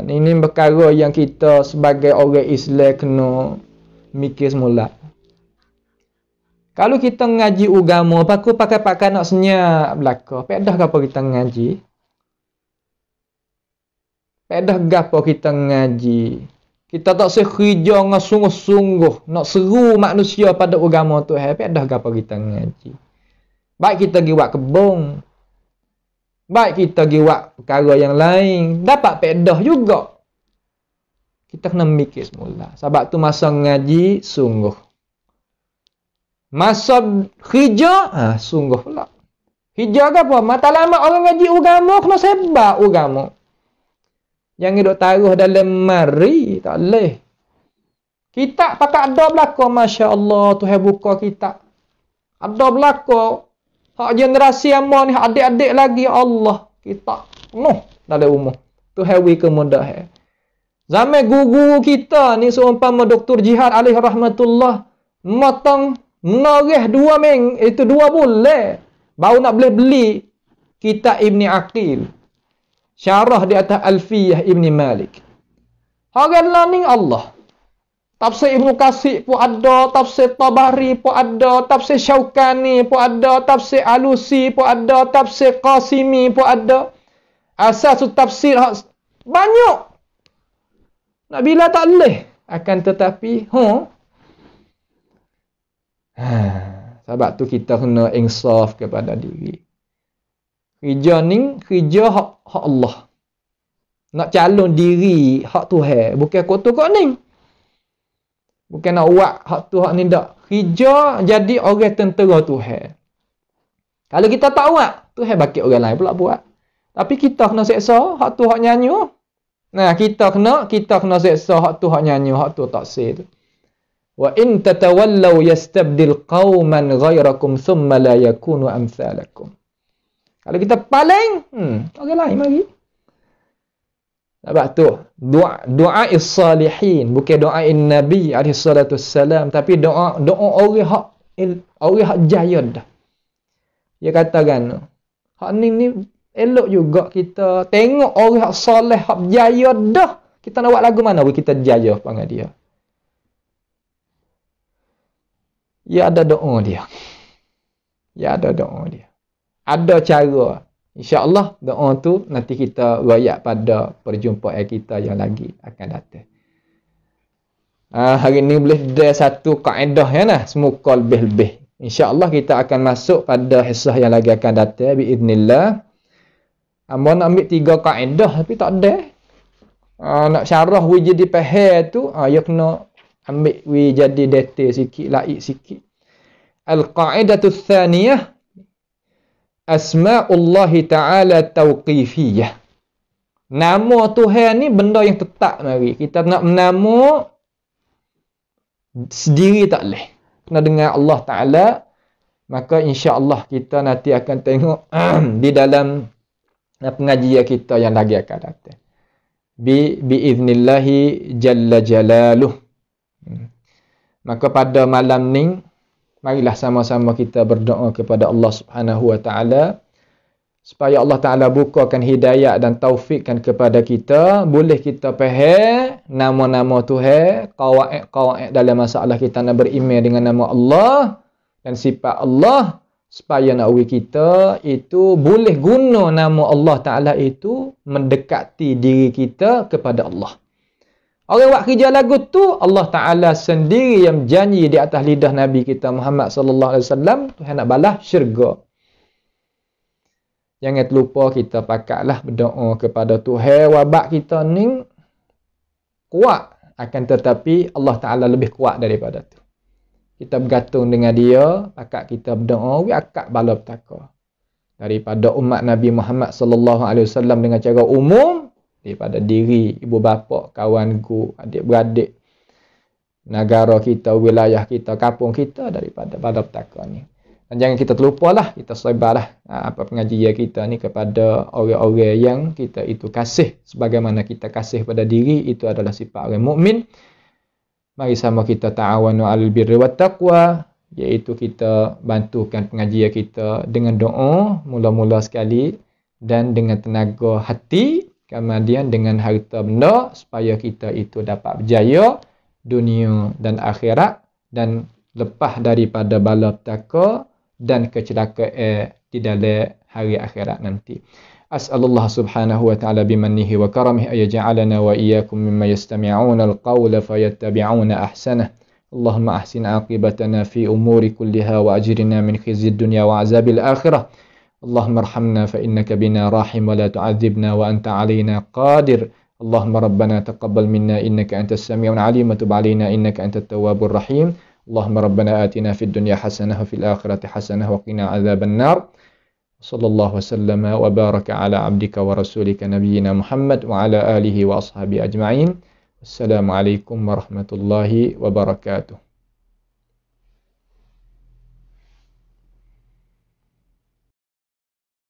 Ini perkara yang kita sebagai orang Islam kena mikir semula. Kalau kita ngaji agama, pakai nak senyap belaka. Pedah apa kita ngaji? Pedah gapo kita ngaji? Kita tak sekerja dengan sungguh-sungguh nak seru manusia pada agama Tuhan. Pedah gapo kita ngaji? Baik kita pergi buat kebun, baik kita pergi buat perkara yang lain, dapat pedah juga. Kita kena mikir semula. Sebab tu masa ngaji, sungguh. Masa hijau, sungguh pula. Hijau ke apa? Matlamat orang ngaji agama, kena sebab agama. Jangan duk taruh dalam mari, tak boleh. Kitab pakai ada belakang, Masya Allah, Tuhan buka kitab. Ada belakang. Hak generasi yang ni, adik-adik lagi, Allah. Kitab. Dalam umur. Tuhan beri kemudahan. Zaman guru kita ni, seumpama Dr. Jihad alaihi rahmatullah, matang, menarih 2 bulan. Baru nak boleh beli kitab Ibni Aqil. Syarah di atas Alfiyah Ibni Malik. Orang lain Allah. Tafsir Ibnu Katsir pun ada, tafsir Tabari pun ada, tafsir Syaukani pun ada, tafsir Alusi pun ada, tafsir Qasimi pun ada. Asas tafsir banyak. Nak bila tak boleh. Akan tetapi, sebab tu kita kena insaf kepada diri. Kerja ni, kerja hak Allah. Nak calon diri hak Tuhan. Bukan kotor kau ni. Bukan nak buat hak tu hak ni tak. Kerja jadi orang tentera Tuhan. Kalau kita tak buat, Tuhan bakit orang lain pula buat. Tapi kita kena seksa hak tu hak nyanyi. Nah, kita kena seksa hak tu hak nyanyi, hak tu tak sah tu. Wa in tatawallaw yastabdil qauman ghairakum thumma la yakunu amsalakum. Kalau kita paling, orang lain mari. Sebab tu doa is-salihin, bukan doa Nabi alaihi salatu wassalam, tapi doa orang hak jaya dah. Dia katakan, hak ni elok juga kita tengok orang hak soleh, hak jaya dah. Kita nak buat lagu mana kita jaya panggil dia. Ya ada doa dia. Ada cara. InsyaAllah doa tu nanti kita rayak pada perjumpaan kita yang lagi akan datang. Hari ni boleh ada satu kaedah ya nah, semoga lebih-lebih. InsyaAllah kita akan masuk pada hisah yang lagi akan datang biiznillah. Amba nak ambil 3 kaedah tapi tak ada. Nak syarah we jadi faham tu, ya kena ambil we jadi detail sikit, laik sikit. Al-qaidatu tsaniyah Asma'ullahi ta'ala tauqifiyah. Nama Tuhan ni benda yang tetap mari. Kita nak menama sendiri tak boleh. Kena dengar Allah Ta'ala. Maka insya-Allah kita nanti akan tengok di dalam pengajian kita yang lagi akan datang. Biiznillahi jalla jalaluh. Maka pada malam ni marilah sama-sama kita berdoa kepada Allah Subhanahu wa taala supaya Allah Taala bukakan hidayah dan taufikkan kepada kita, boleh kita faham nama-nama Tuhan, qawaid dalam masalah kita nak beriman dengan nama Allah dan sifat Allah, supaya nak kita itu boleh guna nama Allah Taala itu mendekati diri kita kepada Allah. Orang buat kerja lagu tu, Allah Ta'ala sendiri yang janji di atas lidah Nabi kita Muhammad sallallahu alaihi wasallam, Tuhan nak balas syurga. Jangan terlupa kita pakailah berdoa kepada Tuhan. Wabak kita ni kuat, akan tetapi Allah Ta'ala lebih kuat daripada tu. Kita bergantung dengan dia, pakai kita berdoa, we akak bala petaka. Daripada umat Nabi Muhammad sallallahu alaihi wasallam dengan cara umum, daripada diri, ibu bapa, kawanku, adik-beradik, negara kita, wilayah kita, kampung kita, daripada petaka ni. Dan jangan kita terlupalah, kita sebarlah apa pengajian kita ni kepada orang-orang yang kita itu kasih. Sebagaimana kita kasih pada diri, itu adalah sifat orang mukmin. Mari sama kita ta'awanu 'alal birri wat taqwa, iaitu kita bantukan pengajian kita dengan doa mula-mula sekali dan dengan tenaga hati, kemudian dengan harta benda, supaya kita itu dapat berjaya dunia dan akhirat dan lepas daripada bala petaka dan kecelakaan di dalam hari akhirat nanti. As'alullah subhanahu wa ta'ala bimannihi wa karamihi ayaj'alana wa iyyakum mimma yastami'una al-qawla fayattabi'una ahsanah. Allahumma ahsin aqibatana fi umuri kulliha wa ajirna min khizyid dunya wa azabil akhirah. اللهم ارحمنا فإنك بنا راحم ولا تعذبنا وأنت علينا قادر اللهم ربنا تقبل منا إنك أنت السميع العليم وتب علينا إنك أنت التواب الرحيم اللهم ربنا آتنا في الدنيا حسنة وفي الآخرة حسنة وقنا عذاب النار صلى الله وسلم وبارك على عبدك ورسولك نبينا محمد وعلى آله وأصحابه أجمعين السلام عليكم ورحمة الله وبركاته